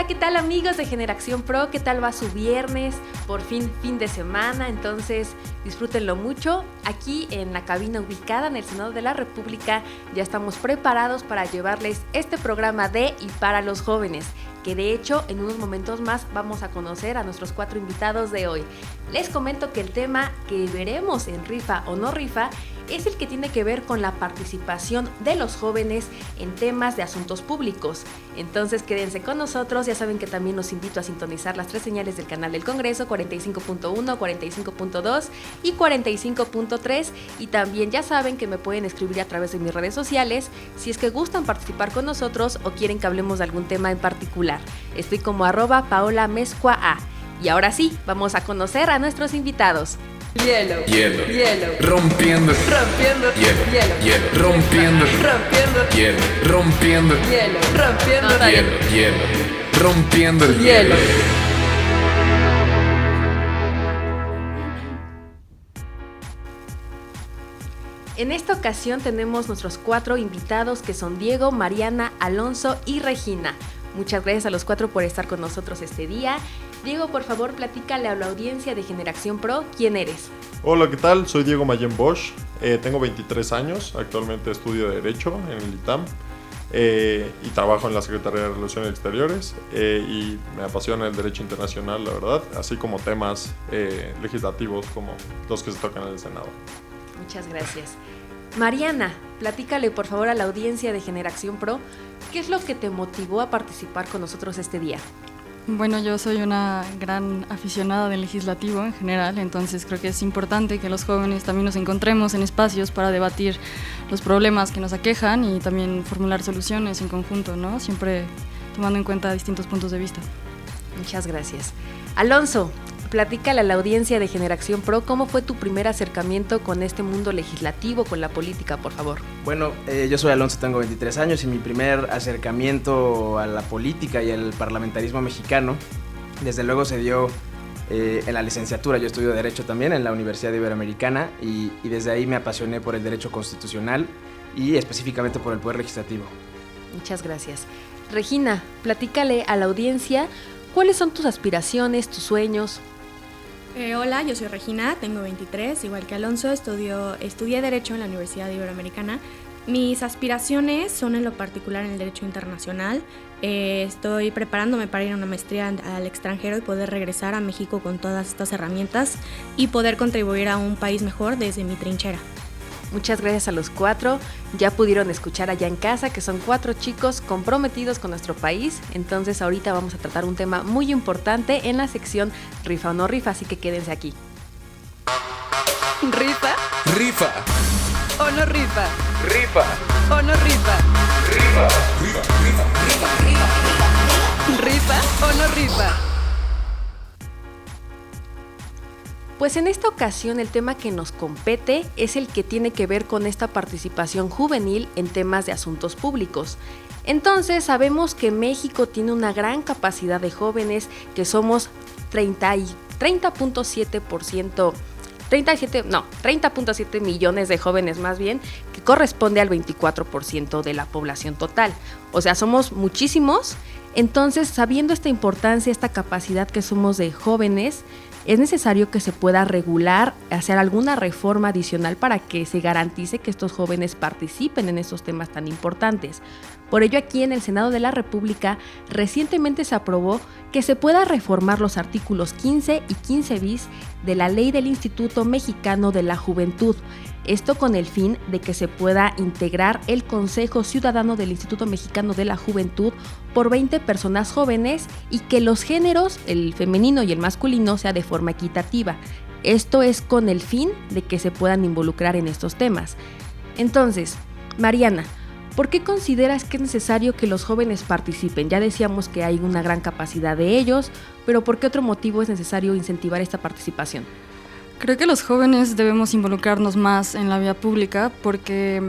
¿qué tal amigos de Generación Pro? ¿Qué tal va su viernes? Por fin de semana, entonces disfrútenlo mucho. Aquí en la cabina ubicada en el Senado de la República ya estamos preparados para llevarles este programa de y para los jóvenes, que de hecho en unos momentos más vamos a conocer a nuestros 4 invitados de hoy. Les comento que el tema que veremos en Rifa o No Rifa es el que tiene que ver con la participación de los jóvenes en temas de asuntos públicos. Entonces quédense con nosotros, ya saben que también los invito a sintonizar las 3 señales del canal del Congreso, 45.1, 45.2 y 45.3, y también ya saben que me pueden escribir a través de mis redes sociales si es que gustan participar con nosotros o quieren que hablemos de algún tema en particular. Estoy como @PaolaMezcua. Y ahora sí, vamos a conocer a nuestros invitados. Hielo, rompiendo, hielo, rompiendo, hielo, rompiendo el hielo. En esta ocasión tenemos nuestros 4 invitados, que son Diego, Mariana, Alonso y Regina. Muchas gracias a los 4 por estar con nosotros este día. Diego, por favor, platícale a la audiencia de Generación Pro quién eres. Hola, ¿qué tal? Soy Diego Mayén Bosch, tengo 23 años, actualmente estudio Derecho en el ITAM y trabajo en la Secretaría de Relaciones Exteriores y me apasiona el derecho internacional, la verdad, así como temas legislativos como los que se tocan en el Senado. Muchas gracias. Mariana, platícale por favor a la audiencia de Generación Pro, ¿qué es lo que te motivó a participar con nosotros este día? Bueno, yo soy una gran aficionada del legislativo en general, entonces creo que es importante que los jóvenes también nos encontremos en espacios para debatir los problemas que nos aquejan y también formular soluciones en conjunto, ¿no? Siempre tomando en cuenta distintos puntos de vista. Muchas gracias. Alonso, platícale a la audiencia de Generación Pro cómo fue tu primer acercamiento con este mundo legislativo, con la política, por favor. Bueno, yo soy Alonso, tengo 23 años y mi primer acercamiento a la política y al parlamentarismo mexicano, desde luego se dio en la licenciatura. Yo estudio Derecho también en la Universidad Iberoamericana y desde ahí me apasioné por el derecho constitucional y específicamente por el poder legislativo. Muchas gracias. Regina, platícale a la audiencia cuáles son tus aspiraciones, tus sueños. Hola, yo soy Regina, tengo 23, igual que Alonso, estudié Derecho en la Universidad Iberoamericana. Mis aspiraciones son en lo particular en el Derecho Internacional. Estoy preparándome para ir a una maestría al extranjero y poder regresar a México con todas estas herramientas y poder contribuir a un país mejor desde mi trinchera. Muchas gracias a los 4. Ya pudieron escuchar allá en casa que son 4 chicos comprometidos con nuestro país. Entonces ahorita vamos a tratar un tema muy importante en la sección Rifa o No Rifa, así que quédense aquí. ¿Rifa? Rifa. ¿O no rifa? Rifa. ¿O no rifa? Rifa. Rifa. Rifa. Rifa. Rifa. ¿Rifa o no rifa? Pues en esta ocasión el tema que nos compete es el que tiene que ver con esta participación juvenil en temas de asuntos públicos. Entonces sabemos que México tiene una gran capacidad de jóvenes, que somos 30.7 millones de jóvenes más bien, que corresponde al 24% de la población total. O sea, somos muchísimos. Entonces, sabiendo esta importancia, esta capacidad que somos de jóvenes, es necesario que se pueda regular, hacer alguna reforma adicional para que se garantice que estos jóvenes participen en estos temas tan importantes. Por ello, aquí en el Senado de la República recientemente se aprobó que se pueda reformar los artículos 15 y 15 bis de la Ley del Instituto Mexicano de la Juventud. Esto con el fin de que se pueda integrar el Consejo Ciudadano del Instituto Mexicano de la Juventud por 20 personas jóvenes y que los géneros, el femenino y el masculino, sea de forma equitativa. Esto es con el fin de que se puedan involucrar en estos temas. Entonces, Mariana, ¿por qué consideras que es necesario que los jóvenes participen? Ya decíamos que hay una gran capacidad de ellos, pero ¿por qué otro motivo es necesario incentivar esta participación? Creo que los jóvenes debemos involucrarnos más en la vía pública porque,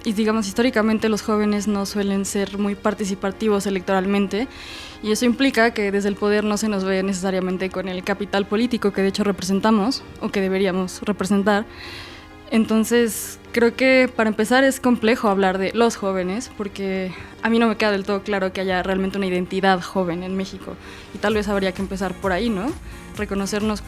y digamos, históricamente los jóvenes no suelen ser muy participativos electoralmente y eso implica que desde el poder no se nos ve necesariamente con el capital político que de hecho representamos o que deberíamos representar. Entonces, creo que para empezar es complejo hablar de los jóvenes, porque a mí no me queda del todo claro que haya realmente una identidad joven en México. Y tal vez habría que empezar por ahí, ¿no? Reconocernos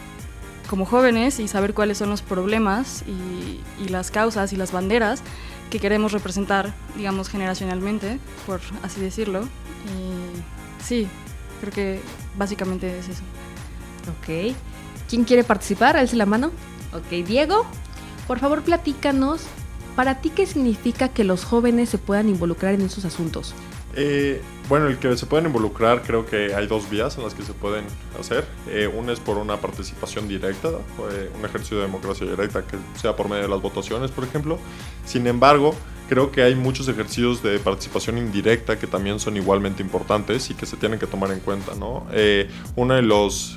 como jóvenes y saber cuáles son los problemas y las causas y las banderas que queremos representar, digamos, generacionalmente, por así decirlo. Y sí, creo que básicamente es eso. Ok. ¿Quién quiere participar? Alce la mano. Ok, Diego, por favor platícanos, ¿para ti qué significa que los jóvenes se puedan involucrar en esos asuntos? Bueno, el que se pueden involucrar, creo que hay dos vías en las que se pueden hacer. Una es por una participación directa, un ejercicio de democracia directa, que sea por medio de las votaciones, por ejemplo. Sin embargo, creo que hay muchos ejercicios de participación indirecta que también son igualmente importantes y que se tienen que tomar en cuenta, ¿no? Uno de los,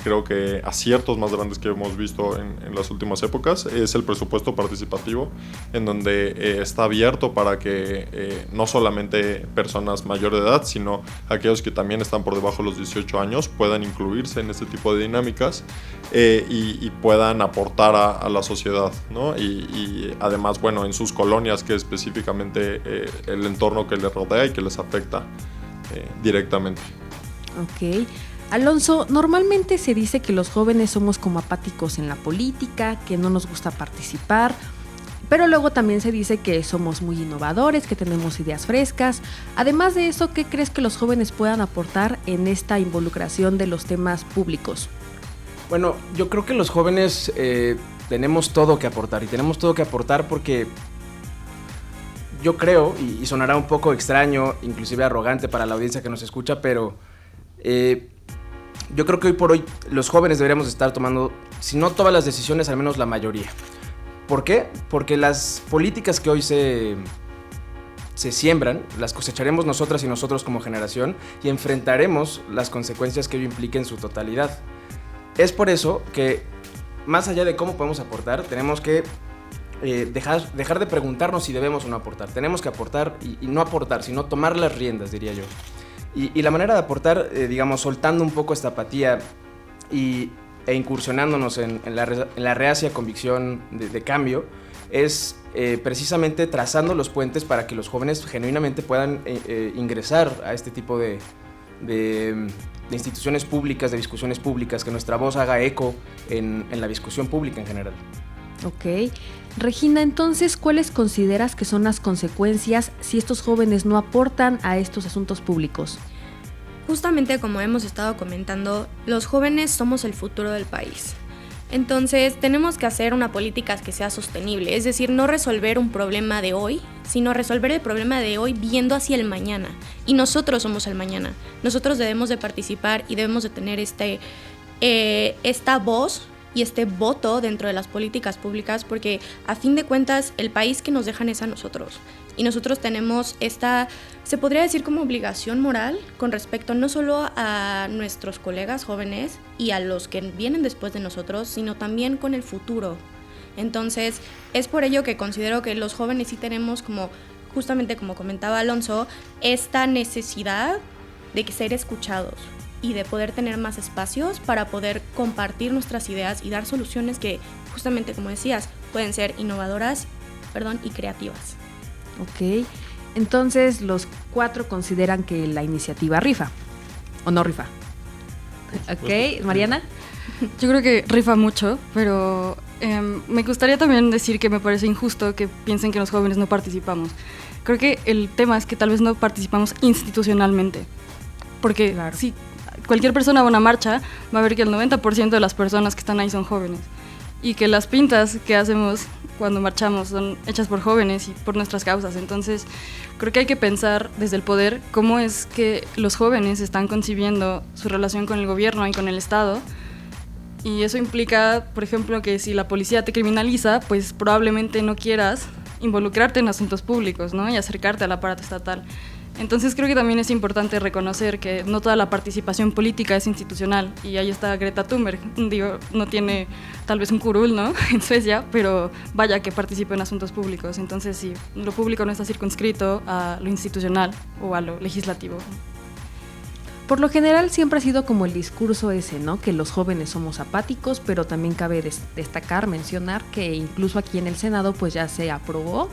creo que, aciertos más grandes que hemos visto en las últimas épocas es el presupuesto participativo, en donde está abierto para que no solamente personas mayores de edad, sino aquellos que también están por debajo de los 18 años puedan incluirse en este tipo de dinámicas y puedan aportar a la sociedad, ¿no? Y además, bueno, en sus colonias, que específicamente el entorno que les rodea y que les afecta directamente. Ok. Alonso, normalmente se dice que los jóvenes somos como apáticos en la política, que no nos gusta participar, pero luego también se dice que somos muy innovadores, que tenemos ideas frescas. Además de eso, ¿qué crees que los jóvenes puedan aportar en esta involucración de los temas públicos? Bueno, yo creo que los jóvenes tenemos todo que aportar, y tenemos todo que aportar porque yo creo, y sonará un poco extraño, inclusive arrogante para la audiencia que nos escucha, pero yo creo que hoy por hoy los jóvenes deberíamos estar tomando, si no todas las decisiones, al menos la mayoría. ¿Por qué? Porque las políticas que hoy se siembran, las cosecharemos nosotras y nosotros como generación y enfrentaremos las consecuencias que ello implique en su totalidad. Es por eso que, más allá de cómo podemos aportar, tenemos que dejar de preguntarnos si debemos o no aportar. Tenemos que aportar y no aportar, sino tomar las riendas, diría yo. Y la manera de aportar, digamos, soltando un poco esta apatía e incursionándonos en la reacia convicción de cambio, es precisamente trazando los puentes para que los jóvenes genuinamente puedan ingresar a este tipo de instituciones públicas, de discusiones públicas, que nuestra voz haga eco en la discusión pública en general. Ok. Regina, entonces, ¿cuáles consideras que son las consecuencias si estos jóvenes no aportan a estos asuntos públicos? Justamente como hemos estado comentando, los jóvenes somos el futuro del país. Entonces tenemos que hacer una política que sea sostenible, es decir, no resolver un problema de hoy, sino resolver el problema de hoy viendo hacia el mañana. Y nosotros somos el mañana. Nosotros debemos de participar y debemos de tener esta voz y este voto dentro de las políticas públicas, porque a fin de cuentas el país que nos dejan es a nosotros. Y nosotros tenemos esta, se podría decir, como obligación moral con respecto no solo a nuestros colegas jóvenes y a los que vienen después de nosotros, sino también con el futuro. Entonces, es por ello que considero que los jóvenes sí tenemos, como justamente como comentaba Alonso, esta necesidad de ser escuchados y de poder tener más espacios para poder compartir nuestras ideas y dar soluciones que, justamente como decías, pueden ser innovadoras, y creativas. Ok, entonces los 4 consideran que la iniciativa rifa, ¿o no rifa? Ok, Mariana. Yo creo que rifa mucho, pero me gustaría también decir que me parece injusto que piensen que los jóvenes no participamos. Creo que el tema es que tal vez no participamos institucionalmente, porque claro, si cualquier persona va a una marcha, va a ver que el 90% de las personas que están ahí son jóvenes, y que las pintas que hacemos cuando marchamos son hechas por jóvenes y por nuestras causas. Entonces creo que hay que pensar desde el poder cómo es que los jóvenes están concibiendo su relación con el gobierno y con el Estado, y eso implica, por ejemplo, que si la policía te criminaliza, pues probablemente no quieras involucrarte en asuntos públicos, ¿no? Y acercarte al aparato estatal. Entonces creo que también es importante reconocer que no toda la participación política es institucional, y ahí está Greta Thunberg, digo, no tiene tal vez un curul, ¿no?, en Suecia, pero vaya que participa en asuntos públicos. Entonces sí, lo público no está circunscrito a lo institucional o a lo legislativo. por lo general siempre ha sido como el discurso ese, ¿no? Que los jóvenes somos apáticos, pero también cabe destacar, mencionar que incluso aquí en el Senado pues ya se aprobó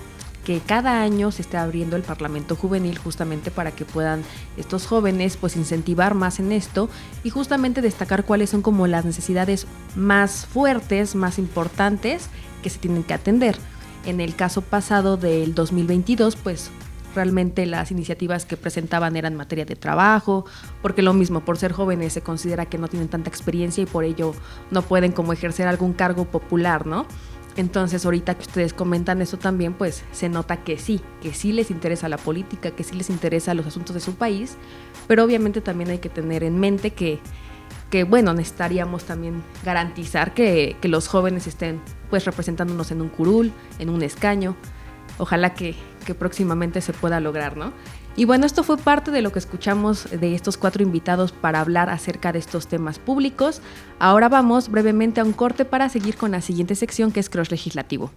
que cada año se está abriendo el Parlamento Juvenil justamente para que puedan estos jóvenes pues incentivar más en esto y justamente destacar cuáles son como las necesidades más fuertes, más importantes que se tienen que atender. En el caso pasado del 2022 pues realmente las iniciativas que presentaban eran en materia de trabajo, porque lo mismo, por ser jóvenes se considera que no tienen tanta experiencia y por ello no pueden como ejercer algún cargo popular, ¿no? Entonces ahorita que ustedes comentan eso también, pues se nota que sí les interesa la política, que sí les interesa los asuntos de su país, pero obviamente también hay que tener en mente que bueno, necesitaríamos también garantizar que los jóvenes estén pues representándonos en un curul, en un escaño. Ojalá que próximamente se pueda lograr, ¿no? Y bueno, esto fue parte de lo que escuchamos de estos 4 invitados para hablar acerca de estos temas públicos. Ahora vamos brevemente a un corte para seguir con la siguiente sección, que es Crush Legislativo.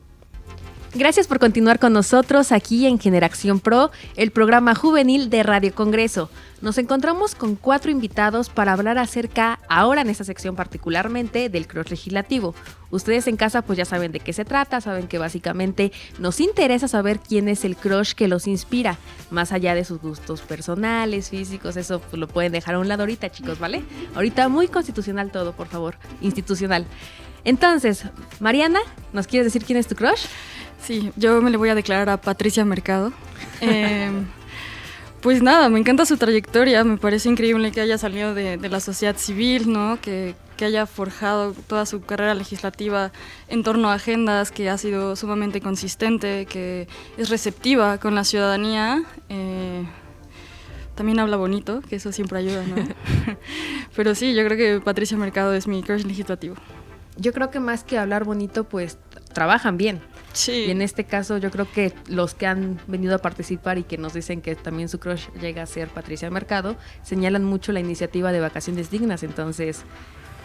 Gracias por continuar con nosotros aquí en Generación Pro, el programa juvenil de Radio Congreso. Nos encontramos con 4 invitados para hablar acerca, ahora en esta sección particularmente, del crush legislativo. Ustedes en casa pues ya saben de qué se trata, saben que básicamente nos interesa saber quién es el crush que los inspira, más allá de sus gustos personales, físicos, eso pues lo pueden dejar a un lado ahorita, chicos, ¿vale? Ahorita muy constitucional todo, por favor, institucional. Entonces, Mariana, ¿nos quieres decir quién es tu crush? Sí, yo me le voy a declarar a Patricia Mercado. Pues nada, me encanta su trayectoria, me parece increíble que haya salido de la sociedad civil, ¿no? Que haya forjado toda su carrera legislativa en torno a agendas, que ha sido sumamente consistente, que es receptiva con la ciudadanía. También habla bonito, que eso siempre ayuda, ¿no? Pero sí, yo creo que Patricia Mercado es mi crush legislativo. Yo creo que más que hablar bonito, pues trabajan bien. Sí. Y en este caso yo creo que los que han venido a participar y que nos dicen que también su crush llega a ser Patricia Mercado, señalan mucho la iniciativa de Vacaciones Dignas, entonces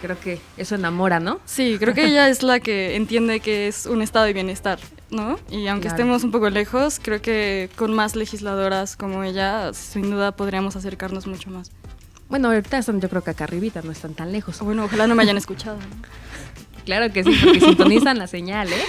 creo que eso enamora, ¿no? Sí, creo que ella es la que entiende que es un estado de bienestar, ¿no? Y aunque estemos un poco lejos, creo que con más legisladoras como ella, sin duda podríamos acercarnos mucho más. Bueno, ahorita están, yo creo que acá arribita, no están tan lejos. Bueno, ojalá no me hayan escuchado, ¿no? Claro que sí, porque sintonizan la señal, ¿eh?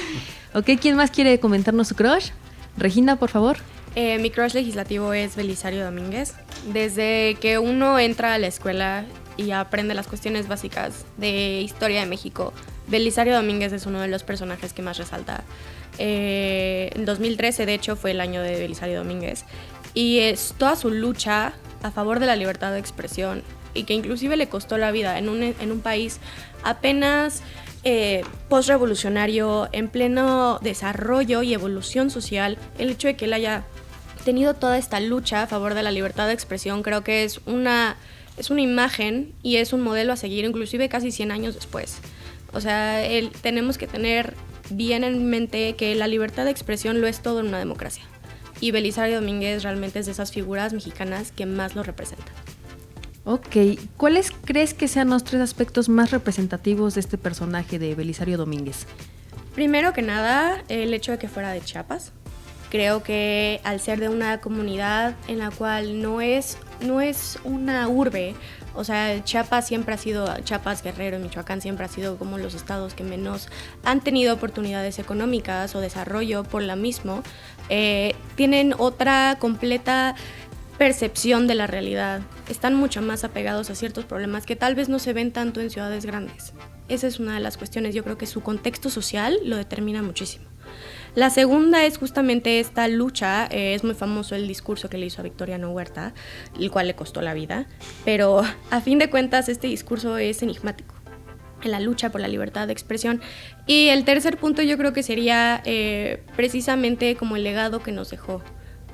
Ok, ¿quién más quiere comentarnos su crush? Regina, por favor. Mi crush legislativo es Belisario Domínguez. Desde que uno entra a la escuela y aprende las cuestiones básicas de historia de México, Belisario Domínguez es uno de los personajes que más resalta. En 2013, de hecho, fue el año de Belisario Domínguez. Y es toda su lucha a favor de la libertad de expresión y que inclusive le costó la vida en un país apenas post-revolucionario, en pleno desarrollo y evolución social. El hecho de que él haya tenido toda esta lucha a favor de la libertad de expresión creo que es una imagen y es un modelo a seguir, inclusive casi 100 años después. O sea, tenemos que tener bien en mente que la libertad de expresión lo es todo en una democracia. Y Belisario Domínguez realmente es de esas figuras mexicanas que más lo representan. Ok, ¿cuáles crees que sean los 3 aspectos más representativos de este personaje de Belisario Domínguez? Primero que nada, el hecho de que fuera de Chiapas. Creo que al ser de una comunidad en la cual no es una urbe, o sea, Chiapas, Guerrero, Michoacán siempre ha sido como los estados que menos han tenido oportunidades económicas o desarrollo por la misma, tienen otra completa percepción de la realidad, están mucho más apegados a ciertos problemas que tal vez no se ven tanto en ciudades grandes. Esa es una de las cuestiones, yo creo que su contexto social lo determina muchísimo. La segunda es justamente esta lucha, es muy famoso el discurso que le hizo a Victoriano Huerta, el cual le costó la vida, pero a fin de cuentas este discurso es enigmático, en la lucha por la libertad de expresión. Y el tercer punto yo creo que sería precisamente como el legado que nos dejó,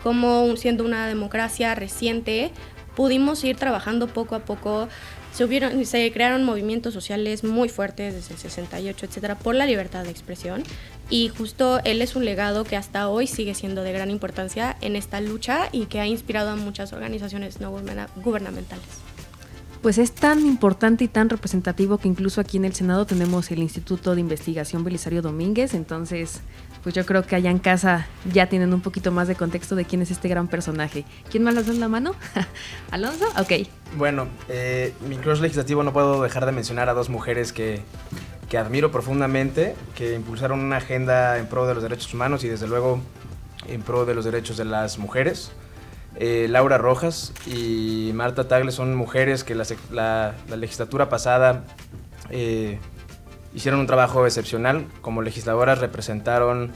como siendo una democracia reciente pudimos ir trabajando poco a poco. Se crearon movimientos sociales muy fuertes desde el 68, etcétera, por la libertad de expresión, y justo él es un legado que hasta hoy sigue siendo de gran importancia en esta lucha y que ha inspirado a muchas organizaciones no gubernamentales. pues es tan importante y tan representativo que incluso aquí en el Senado tenemos el Instituto de Investigación Belisario Domínguez, entonces pues yo creo que allá en casa ya tienen un poquito más de contexto de quién es este gran personaje. ¿Quién más les da la mano? ¿Alonso? Ok. Bueno, mi crush legislativo no puedo dejar de mencionar a dos mujeres que admiro profundamente, que impulsaron una agenda en pro de los derechos humanos y desde luego en pro de los derechos de las mujeres. Laura Rojas y Marta Tagle son mujeres que la legislatura pasada hicieron un trabajo excepcional. Como legisladoras representaron,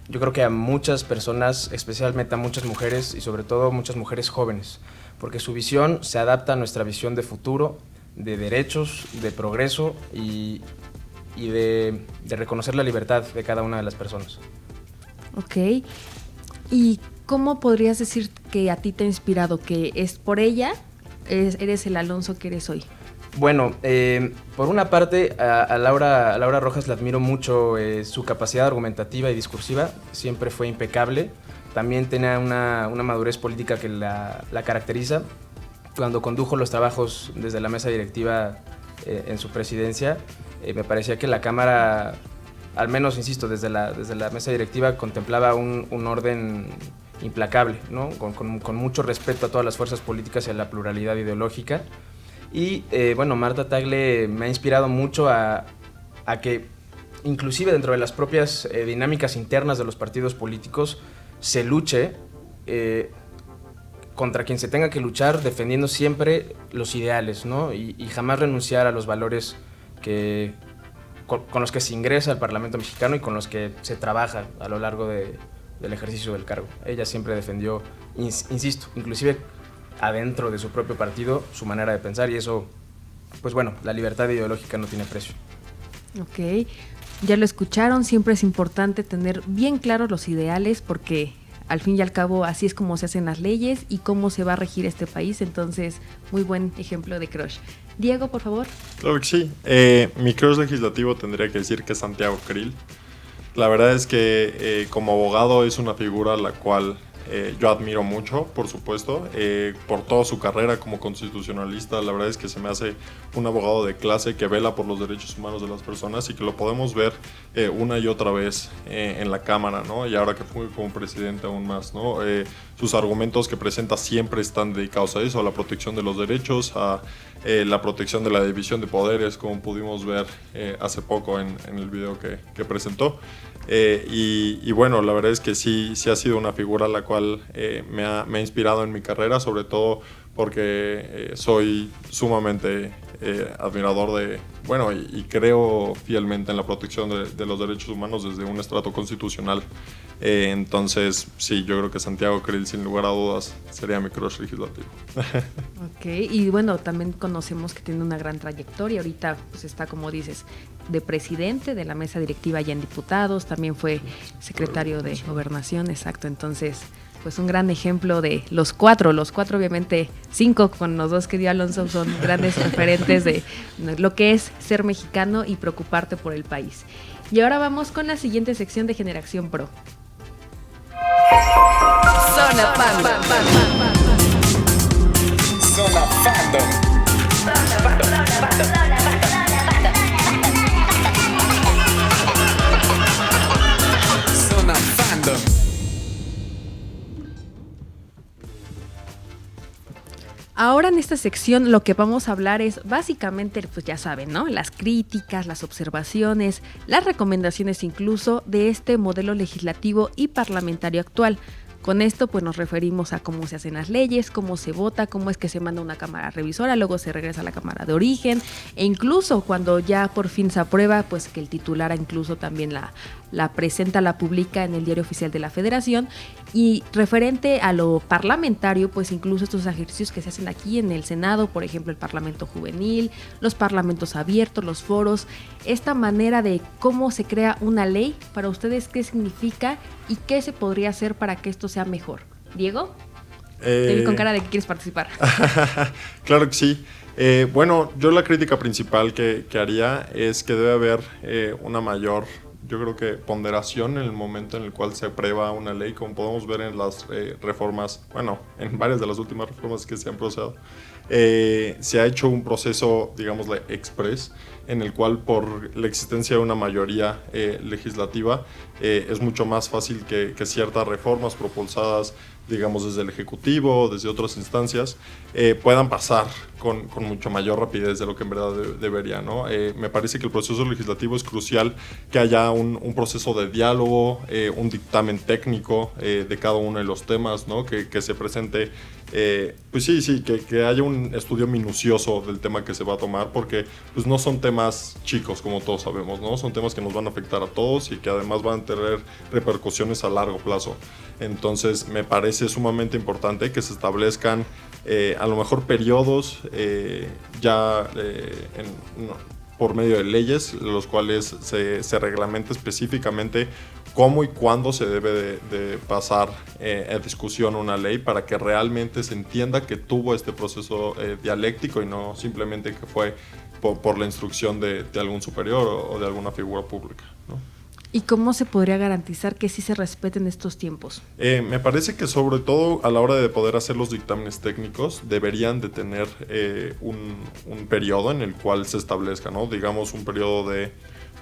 yo creo que a muchas personas, especialmente a muchas mujeres y sobre todo muchas mujeres jóvenes, porque su visión se adapta a nuestra visión de futuro, de derechos, de progreso y de reconocer la libertad de cada una de las personas. Ok. ¿Y cómo podrías decir que a ti te ha inspirado? ¿Que es por ella eres el Alonso que eres hoy? Bueno, por una parte a Laura Rojas le admiro mucho, su capacidad argumentativa y discursiva siempre fue impecable. También tenía una madurez política que la caracteriza. Cuando condujo los trabajos desde la mesa directiva en su presidencia, me parecía que la Cámara, al menos, insisto, desde la mesa directiva contemplaba un orden implacable, ¿no? Con mucho respeto a todas las fuerzas políticas y a la pluralidad ideológica. Y bueno, Marta Tagle me ha inspirado mucho a que, inclusive dentro de las propias dinámicas internas de los partidos políticos, se luche contra quien se tenga que luchar, defendiendo siempre los ideales, ¿no? Y jamás renunciar a los valores con los que se ingresa al Parlamento mexicano y con los que se trabaja a lo largo del ejercicio del cargo. Ella siempre defendió, insisto, inclusive adentro de su propio partido, su manera de pensar, y eso, pues bueno, la libertad ideológica no tiene precio. Ok, ya lo escucharon, siempre es importante tener bien claros los ideales porque al fin y al cabo así es como se hacen las leyes y cómo se va a regir este país, entonces muy buen ejemplo de crush. Diego, por favor. Claro que sí. Mi crush legislativo tendría que decir que es Santiago Krill. La verdad es que como abogado es una figura a la cual yo admiro mucho, por supuesto, por toda su carrera como constitucionalista. La verdad es que se me hace un abogado de clase que vela por los derechos humanos de las personas y que lo podemos ver una y otra vez en la Cámara, ¿no? Y ahora que fue como presidente aún más, ¿no? Sus argumentos que presenta siempre están dedicados a eso, a la protección de los derechos, a la protección de la división de poderes, como pudimos ver hace poco en el video que presentó. Y bueno, la verdad es que sí ha sido una figura a la cual me ha inspirado en mi carrera, sobre todo porque soy sumamente admirador de, bueno, y creo fielmente en la protección de los derechos humanos desde un estrato constitucional. Entonces, sí, yo creo que Santiago Krill, sin lugar a dudas, sería mi crush legislativo. Ok, y bueno, también conocemos que tiene una gran trayectoria. Ahorita pues está, como dices, de presidente de la mesa directiva ya en diputados, también fue secretario de Gobernación, exacto. Entonces, pues un gran ejemplo de los cuatro obviamente 5 con los 2 que dio Alonso son grandes referentes de lo que es ser mexicano y preocuparte por el país. Y ahora vamos con la siguiente sección de Generación Pro. Zona Fandom. Zona Fandom. Zona Fandom. Ahora en esta sección lo que vamos a hablar es básicamente, pues ya saben, ¿no? Las críticas, las observaciones, las recomendaciones incluso de este modelo legislativo y parlamentario actual. Con esto pues nos referimos a cómo se hacen las leyes, cómo se vota, cómo es que se manda una cámara revisora, luego se regresa a la cámara de origen e incluso cuando ya por fin se aprueba, pues que el titular incluso también la presenta, la publica en el Diario Oficial de la Federación. Y referente a lo parlamentario, pues incluso estos ejercicios que se hacen aquí en el Senado, por ejemplo el Parlamento Juvenil, los parlamentos abiertos, los foros, esta manera de cómo se crea una ley, para ustedes qué significa y qué se podría hacer para que esto sea mejor. Diego, te vi con cara de que quieres participar. Claro que sí. Bueno, yo la crítica principal que haría es que debe haber una mayor, yo creo que ponderación en el momento en el cual se aprueba una ley, como podemos ver en las reformas, bueno, en varias de las últimas reformas que se han procesado. se ha hecho un proceso, digámosle, express, en el cual por la existencia de una mayoría legislativa es mucho más fácil que ciertas reformas propulsadas, digamos, desde el Ejecutivo, desde otras instancias, puedan pasar con mucho mayor rapidez de lo que en verdad debería, ¿no? Me parece que el proceso legislativo es crucial, que haya un proceso de diálogo, un dictamen técnico de cada uno de los temas, ¿no? Que se presente, pues sí, que haya un estudio minucioso del tema que se va a tomar, porque pues no son temas chicos, como todos sabemos, ¿no? Son temas que nos van a afectar a todos y que además van a tener repercusiones a largo plazo. Entonces me parece sumamente importante que se establezcan a lo mejor periodos por medio de leyes, los cuales se reglamente específicamente cómo y cuándo se debe de pasar a discusión una ley, para que realmente se entienda que tuvo este proceso dialéctico y no simplemente que fue por la instrucción de algún superior o de alguna figura pública, ¿no? ¿Y cómo se podría garantizar que sí se respeten estos tiempos? Me parece que sobre todo a la hora de poder hacer los dictámenes técnicos deberían de tener un periodo en el cual se establezca, ¿no? Digamos un periodo de,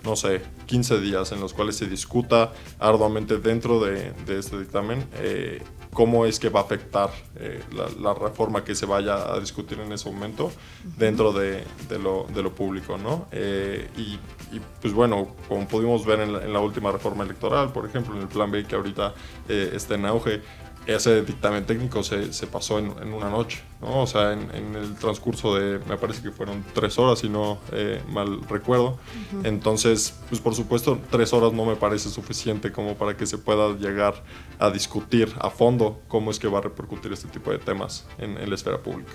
no sé, 15 días en los cuales se discuta arduamente dentro de este dictamen cómo es que va a afectar la reforma que se vaya a discutir en ese momento dentro de lo público, ¿no? Y pues bueno, como pudimos ver en la última reforma electoral, por ejemplo, en el Plan B que ahorita está en auge, ese dictamen técnico se pasó en una noche, ¿no? O sea, en el transcurso de, me parece que fueron 3 horas, si no mal recuerdo. Entonces, pues por supuesto, 3 horas no me parece suficiente como para que se pueda llegar a discutir a fondo cómo es que va a repercutir este tipo de temas en la esfera pública.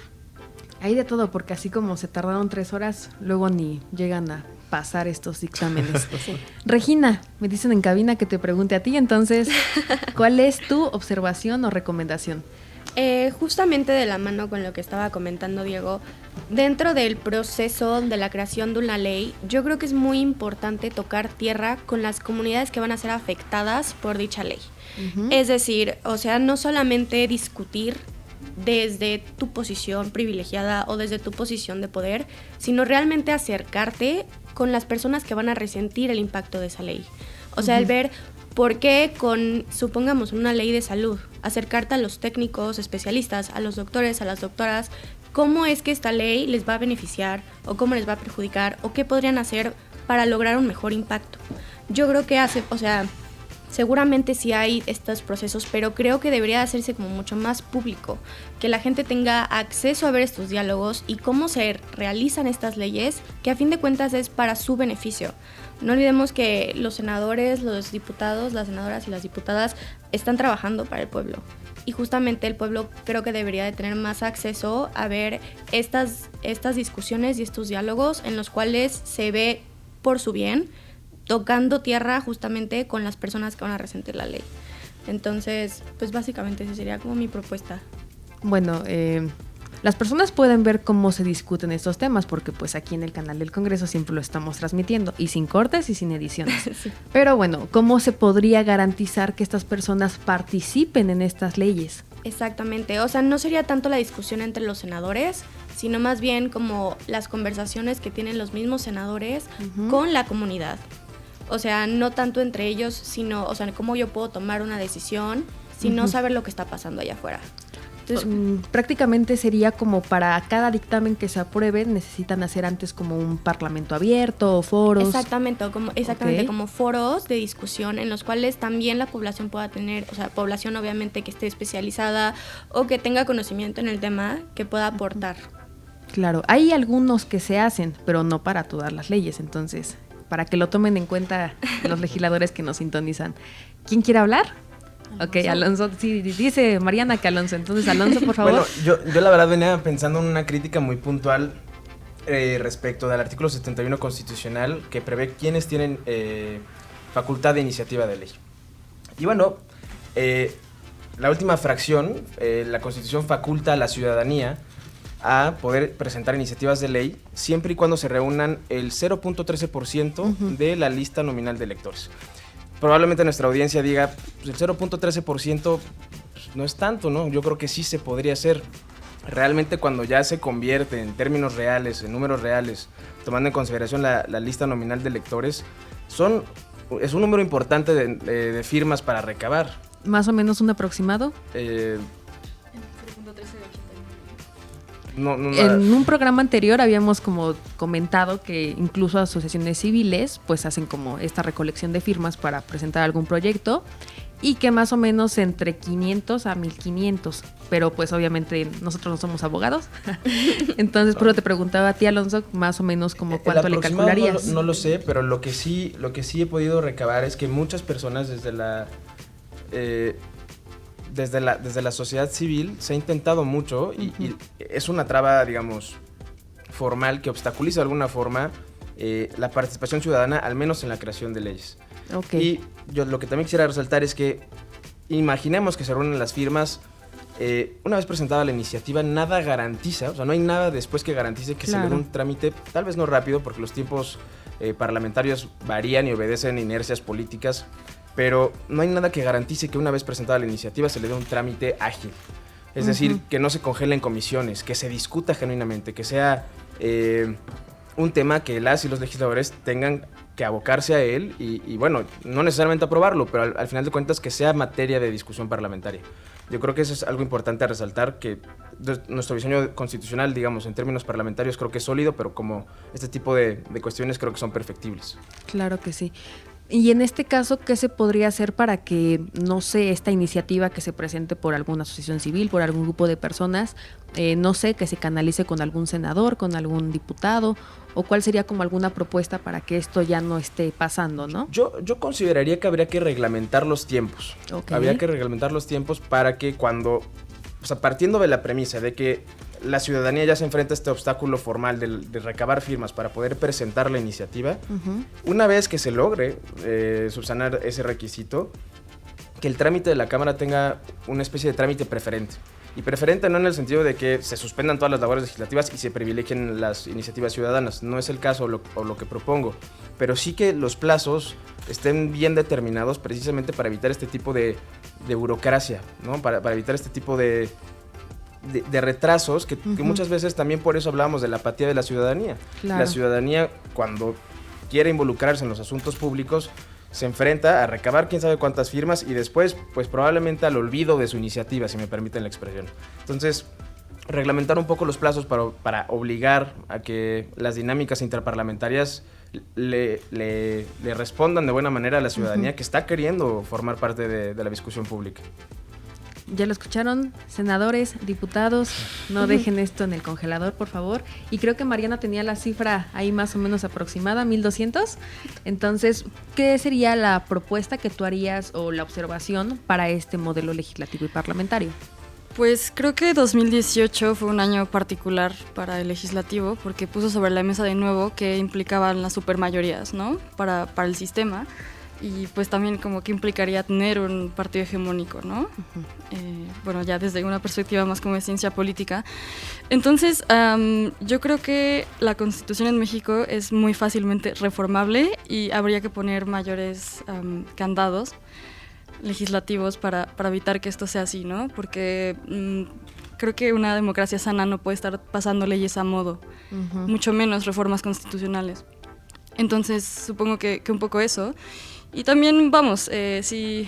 Hay de todo, porque así como se tardaron 3 horas, luego ni llegan a pasar estos dictámenes. Sí. Regina, me dicen en cabina que te pregunte a ti, entonces, ¿cuál es tu observación o recomendación? Justamente de la mano con lo que estaba comentando Diego, dentro del proceso de la creación de una ley, yo creo que es muy importante tocar tierra con las comunidades que van a ser afectadas por dicha ley. Es decir, o sea, no solamente discutir desde tu posición privilegiada o desde tu posición de poder, sino realmente acercarte con las personas que van a resentir el impacto de esa ley. O sea, el ver por qué supongamos, una ley de salud, acercarte a los técnicos, especialistas, a los doctores, a las doctoras, cómo es que esta ley les va a beneficiar o cómo les va a perjudicar o qué podrían hacer para lograr un mejor impacto. Yo creo que seguramente sí hay estos procesos, pero creo que debería hacerse como mucho más público, que la gente tenga acceso a ver estos diálogos y cómo se realizan estas leyes, que a fin de cuentas es para su beneficio. No olvidemos que los senadores, los diputados, las senadoras y las diputadas están trabajando para el pueblo. Y justamente el pueblo creo que debería de tener más acceso a ver estas discusiones y estos diálogos en los cuales se ve por su bien, tocando tierra justamente con las personas que van a resentir la ley. Entonces, pues básicamente esa sería como mi propuesta. Bueno, las personas pueden ver cómo se discuten estos temas, porque pues aquí en el canal del Congreso siempre lo estamos transmitiendo, y sin cortes y sin ediciones. Sí. Pero bueno, ¿cómo se podría garantizar que estas personas participen en estas leyes? Exactamente, o sea, no sería tanto la discusión entre los senadores, sino más bien como las conversaciones que tienen los mismos senadores con la comunidad. O sea, no tanto entre ellos, sino, o sea, cómo yo puedo tomar una decisión sin no saber lo que está pasando allá afuera. Entonces, prácticamente sería como para cada dictamen que se apruebe, necesitan hacer antes como un parlamento abierto o foros. Exactamente, como foros de discusión en los cuales también la población pueda tener, o sea, población obviamente que esté especializada o que tenga conocimiento en el tema que pueda aportar. Claro, hay algunos que se hacen, pero no para todas las leyes, entonces, para que lo tomen en cuenta los legisladores que nos sintonizan. ¿Quién quiere hablar? Alonso. Ok, Alonso, sí, dice Mariana que Alonso, entonces Alonso, por favor. Bueno, yo la verdad venía pensando en una crítica muy puntual respecto del artículo 71 constitucional que prevé quiénes tienen facultad de iniciativa de ley. Y bueno, la última fracción, la Constitución faculta a la ciudadanía a poder presentar iniciativas de ley siempre y cuando se reúnan el 0.13% de la lista nominal de electores. Probablemente nuestra audiencia diga, pues el 0.13% no es tanto, ¿no? Yo creo que sí se podría hacer. realmente cuando ya se convierte en términos reales, en números reales, tomando en consideración la lista nominal de electores, es un número importante de firmas para recabar. Más o menos un aproximado. En un programa anterior habíamos como comentado que incluso asociaciones civiles pues hacen como esta recolección de firmas para presentar algún proyecto y que más o menos entre 500 a 1500, pero pues obviamente nosotros no somos abogados. Entonces por eso te preguntaba a ti, Alonso, más o menos como cuánto le calcularías. No lo sé, pero lo que sí he podido recabar es que muchas personas desde la sociedad civil se ha intentado mucho y es una traba, digamos, formal que obstaculiza de alguna forma la participación ciudadana, al menos en la creación de leyes. Okay. Y yo lo que también quisiera resaltar es que imaginemos que se reúnen las firmas, una vez presentada la iniciativa, nada garantiza, o sea, no hay nada después que garantice que se le dé un trámite, tal vez no rápido, porque los tiempos parlamentarios varían y obedecen inercias políticas, pero no hay nada que garantice que una vez presentada la iniciativa se le dé un trámite ágil. Es decir, que no se congelen comisiones, que se discuta genuinamente, que sea un tema que las y los legisladores tengan que abocarse a él y bueno, no necesariamente aprobarlo, pero al final de cuentas que sea materia de discusión parlamentaria. Yo creo que eso es algo importante a resaltar, que nuestro diseño constitucional, digamos, en términos parlamentarios creo que es sólido, pero como este tipo de cuestiones creo que son perfectibles. Claro que sí. Y en este caso, ¿qué se podría hacer para que, no sé, esta iniciativa que se presente por alguna asociación civil, por algún grupo de personas, no sé, que se canalice con algún senador, con algún diputado, o cuál sería como alguna propuesta para que esto ya no esté pasando, ¿no? Yo consideraría que habría que reglamentar los tiempos. Okay. Habría que reglamentar los tiempos para que cuando, o sea, partiendo de la premisa de que la ciudadanía ya se enfrenta a este obstáculo formal de recabar firmas para poder presentar la iniciativa, una vez que se logre subsanar ese requisito, que el trámite de la Cámara tenga una especie de trámite preferente. Y preferente no en el sentido de que se suspendan todas las labores legislativas y se privilegien las iniciativas ciudadanas, no es el caso o lo que propongo, pero sí que los plazos estén bien determinados precisamente para evitar este tipo de burocracia, ¿no? Para evitar este tipo de retrasos que muchas veces también por eso hablábamos de la apatía de la ciudadanía. Claro. La ciudadanía cuando quiere involucrarse en los asuntos públicos se enfrenta a recabar quién sabe cuántas firmas y después pues probablemente al olvido de su iniciativa, si me permiten la expresión. Entonces, reglamentar un poco los plazos para obligar a que las dinámicas interparlamentarias le respondan de buena manera a la ciudadanía que está queriendo formar parte de la discusión pública. Ya lo escucharon, senadores, diputados, no dejen esto en el congelador, por favor. Y creo que Mariana tenía la cifra ahí más o menos aproximada, 1,200. Entonces, ¿qué sería la propuesta que tú harías o la observación para este modelo legislativo y parlamentario? Pues creo que 2018 fue un año particular para el legislativo porque puso sobre la mesa de nuevo que implicaban las supermayorías, ¿no? Para el sistema. Y pues también como que implicaría tener un partido hegemónico, ¿no? Bueno, ya desde una perspectiva más como de ciencia política. Entonces, yo creo que la Constitución en México es muy fácilmente reformable y habría que poner mayores candados legislativos para evitar que esto sea así, ¿no? Porque creo que una democracia sana no puede estar pasando leyes a modo, mucho menos reformas constitucionales. Entonces, supongo que un poco eso. Y también, vamos, si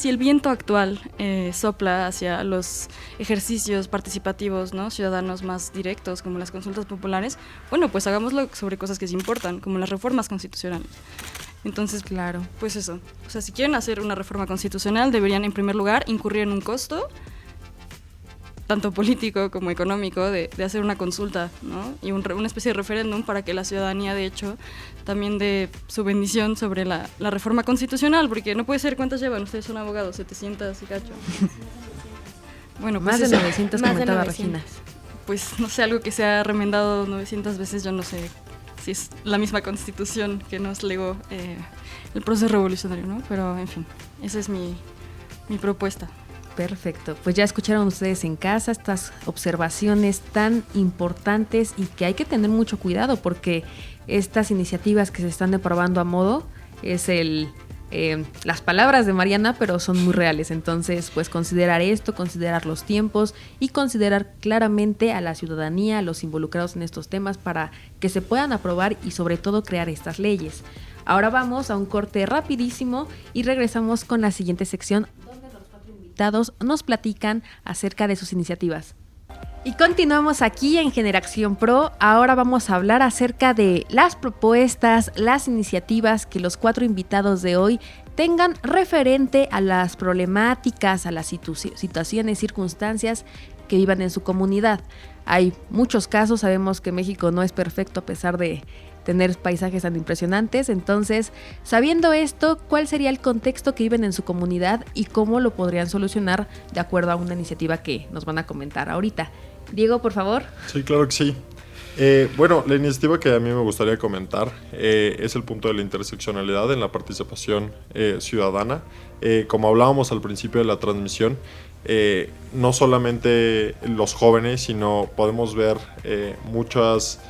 el viento actual sopla hacia los ejercicios participativos, ¿no? Ciudadanos más directos, como las consultas populares, bueno, pues hagámoslo sobre cosas que sí importan, como las reformas constitucionales. Entonces, claro, pues eso. O sea, si quieren hacer una reforma constitucional, deberían, en primer lugar, incurrir en un costo, tanto político como económico, de hacer una consulta, ¿no? Y una especie de referéndum para que la ciudadanía, de hecho, también dé su bendición sobre la reforma constitucional, porque no puede ser, ¿cuántas llevan? Ustedes son abogados, 700 y cacho. Bueno, pues más de 900 comentaba Regina. Pues no sé, algo que se ha remendado 900 veces, yo no sé si es la misma Constitución que nos legó el proceso revolucionario, ¿no? Pero, en fin, esa es mi propuesta. Perfecto, pues ya escucharon ustedes en casa estas observaciones tan importantes y que hay que tener mucho cuidado porque estas iniciativas que se están aprobando a modo es el las palabras de Mariana, pero son muy reales. Entonces, pues considerar esto, considerar los tiempos y considerar claramente a la ciudadanía, a los involucrados en estos temas para que se puedan aprobar y sobre todo crear estas leyes. Ahora vamos a un corte rapidísimo y regresamos con la siguiente sección donde los 4 invitados nos platican acerca de sus iniciativas. Y continuamos aquí en Generación Pro. Ahora vamos a hablar acerca de las propuestas, las iniciativas que los 4 invitados de hoy tengan referente a las problemáticas, a las situaciones, circunstancias que vivan en su comunidad. Hay muchos casos, sabemos que México no es perfecto a pesar de tener paisajes tan impresionantes. Entonces, sabiendo esto, ¿cuál sería el contexto que viven en su comunidad y cómo lo podrían solucionar de acuerdo a una iniciativa que nos van a comentar ahorita? Diego, por favor. Sí, claro que sí. Bueno, la iniciativa que a mí me gustaría comentar es el punto de la interseccionalidad en la participación ciudadana. Como hablábamos al principio de la transmisión, no solamente los jóvenes, sino podemos ver muchas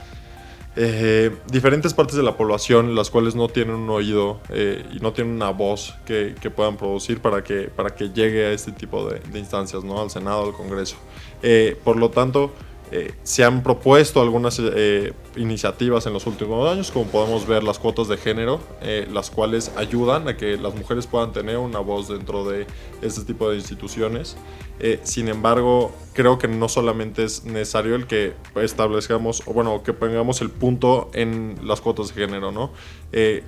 diferentes partes de la población las cuales no tienen un oído y no tienen una voz que puedan producir para que llegue a este tipo de instancias, ¿no? Al Senado, al Congreso. Por lo tanto, se han propuesto algunas iniciativas en los últimos años, como podemos ver las cuotas de género, las cuales ayudan a que las mujeres puedan tener una voz dentro de este tipo de instituciones. Sin embargo, creo que no solamente es necesario el que establezcamos, o bueno, que pongamos el punto en las cuotas de género, ¿no?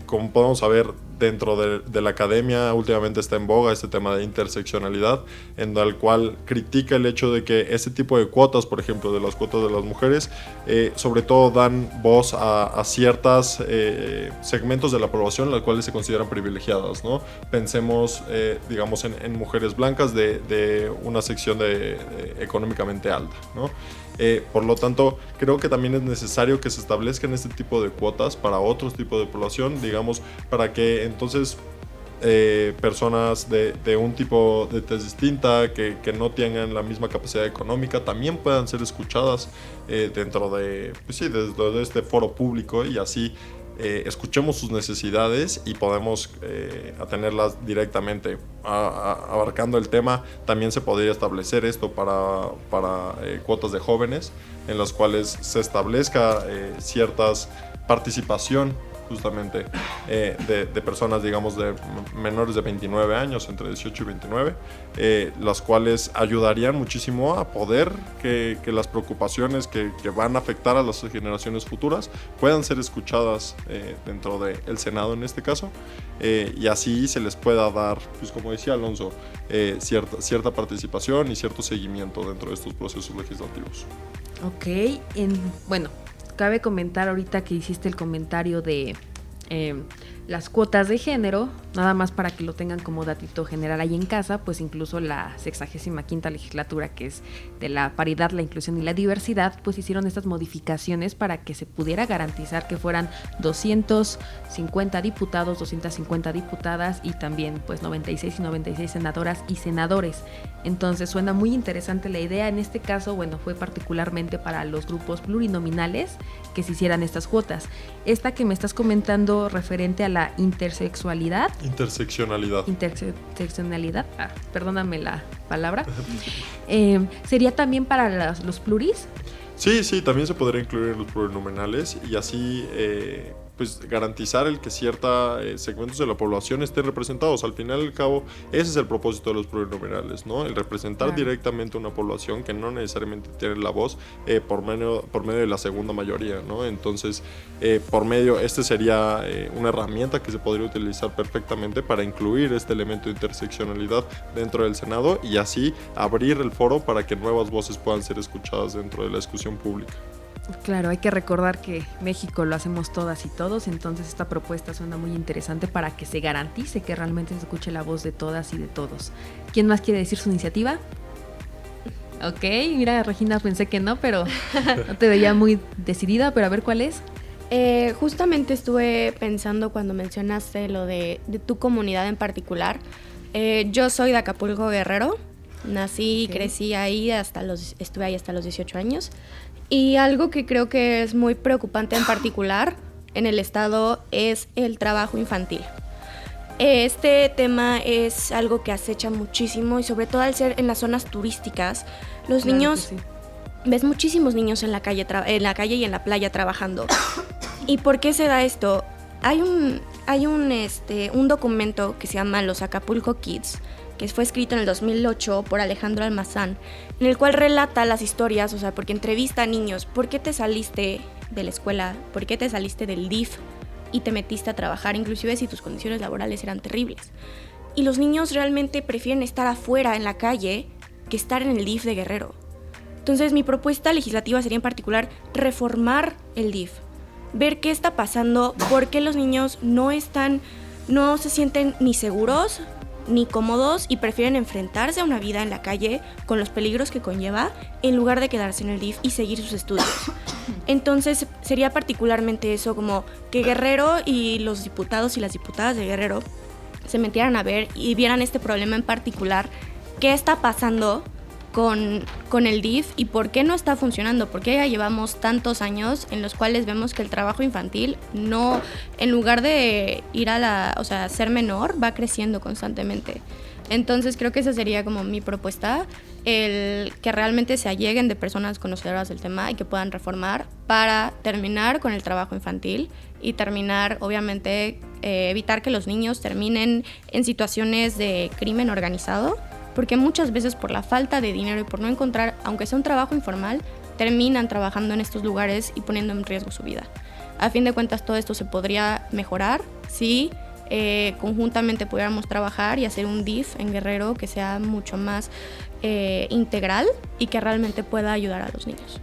Como podemos saber, dentro de la academia últimamente está en boga este tema de interseccionalidad, en el cual critica el hecho de que este tipo de cuotas, por ejemplo, de las cuotas de las mujeres, sobre todo dan voz a ciertos segmentos de la población, las cuales se consideran privilegiadas, ¿no? Pensemos, digamos, en mujeres blancas de una sección económicamente alta, ¿no? Por lo tanto, creo que también es necesario que se establezcan este tipo de cuotas para otros tipos de población, digamos, para que entonces personas de un tipo de tez distinta, que no tengan la misma capacidad económica, también puedan ser escuchadas dentro de este foro público, y así escuchemos sus necesidades y podemos atenderlas directamente. Abarcando el tema, también se podría establecer esto para cuotas de jóvenes, en las cuales se establezca ciertas participación justamente de personas, digamos, de menores de 29 años, entre 18 y 29, las cuales ayudarían muchísimo a poder que las preocupaciones que van a afectar a las generaciones futuras puedan ser escuchadas dentro del Senado en este caso, y así se les pueda dar, pues como decía Alonso, cierta participación y cierto seguimiento dentro de estos procesos legislativos. Ok, bueno, cabe comentar ahorita que hiciste el comentario de las cuotas de género, nada más para que lo tengan como datito general ahí en casa, pues incluso la 65ª legislatura, que es de la paridad, la inclusión y la diversidad, pues hicieron estas modificaciones para que se pudiera garantizar que fueran 250 diputados, 250 diputadas y también pues 96 y 96 senadoras y senadores. Entonces suena muy interesante la idea. En este caso, bueno, fue particularmente para los grupos plurinominales que se hicieran estas cuotas. Esta que me estás comentando referente a la intersexualidad. Interseccionalidad, perdóname la palabra. ¿Sería también para los pluris? Sí, también se podría incluir los plurinominales y así pues garantizar el que ciertos segmentos de la población estén representados. Al final y al cabo, ese es el propósito de los plurinominales, ¿no? El representar directamente a una población que no necesariamente tiene la voz por medio de la segunda mayoría, ¿no? Entonces, este sería una herramienta que se podría utilizar perfectamente para incluir este elemento de interseccionalidad dentro del Senado y así abrir el foro para que nuevas voces puedan ser escuchadas dentro de la discusión pública. Claro, hay que recordar que México lo hacemos todas y todos, entonces esta propuesta suena muy interesante para que se garantice que realmente se escuche la voz de todas y de todos. ¿Quién más quiere decir su iniciativa? Ok, mira, Regina, pensé que no, pero no te veía muy decidida, pero a ver cuál es. Justamente estuve pensando cuando mencionaste lo de tu comunidad en particular. Yo soy de Acapulco, Guerrero. Nací y crecí ahí, estuve ahí hasta los 18 años. Y algo que creo que es muy preocupante en particular en el estado es el trabajo infantil. Este tema es algo que acecha muchísimo y sobre todo al ser en las zonas turísticas, los Claro niños, que sí. ves muchísimos niños en la calle y en la playa trabajando. ¿Y por qué se da esto? Hay un documento que se llama Los Acapulco Kids, que fue escrito en el 2008 por Alejandro Almazán, en el cual relata las historias, o sea, porque entrevista a niños, ¿por qué te saliste de la escuela? ¿Por qué te saliste del DIF y te metiste a trabajar, inclusive si tus condiciones laborales eran terribles? Y los niños realmente prefieren estar afuera en la calle que estar en el DIF de Guerrero. Entonces mi propuesta legislativa sería en particular reformar el DIF, ver qué está pasando, por qué los niños no se sienten ni seguros ni cómodos y prefieren enfrentarse a una vida en la calle con los peligros que conlleva en lugar de quedarse en el DIF y seguir sus estudios. Entonces sería particularmente eso, como que Guerrero y los diputados y las diputadas de Guerrero se metieran a ver y vieran este problema en particular, qué está pasando con el DIF y por qué no está funcionando, porque ya llevamos tantos años en los cuales vemos que el trabajo infantil no, en lugar de ir ser menor, va creciendo constantemente. Entonces creo que esa sería como mi propuesta, el que realmente se alleguen de personas conocedoras del tema y que puedan reformar para terminar con el trabajo infantil y terminar, obviamente, evitar que los niños terminen en situaciones de crimen organizado, porque muchas veces por la falta de dinero y por no encontrar, aunque sea un trabajo informal, terminan trabajando en estos lugares y poniendo en riesgo su vida. A fin de cuentas, todo esto se podría mejorar si conjuntamente pudiéramos trabajar y hacer un DIF en Guerrero que sea mucho más integral y que realmente pueda ayudar a los niños.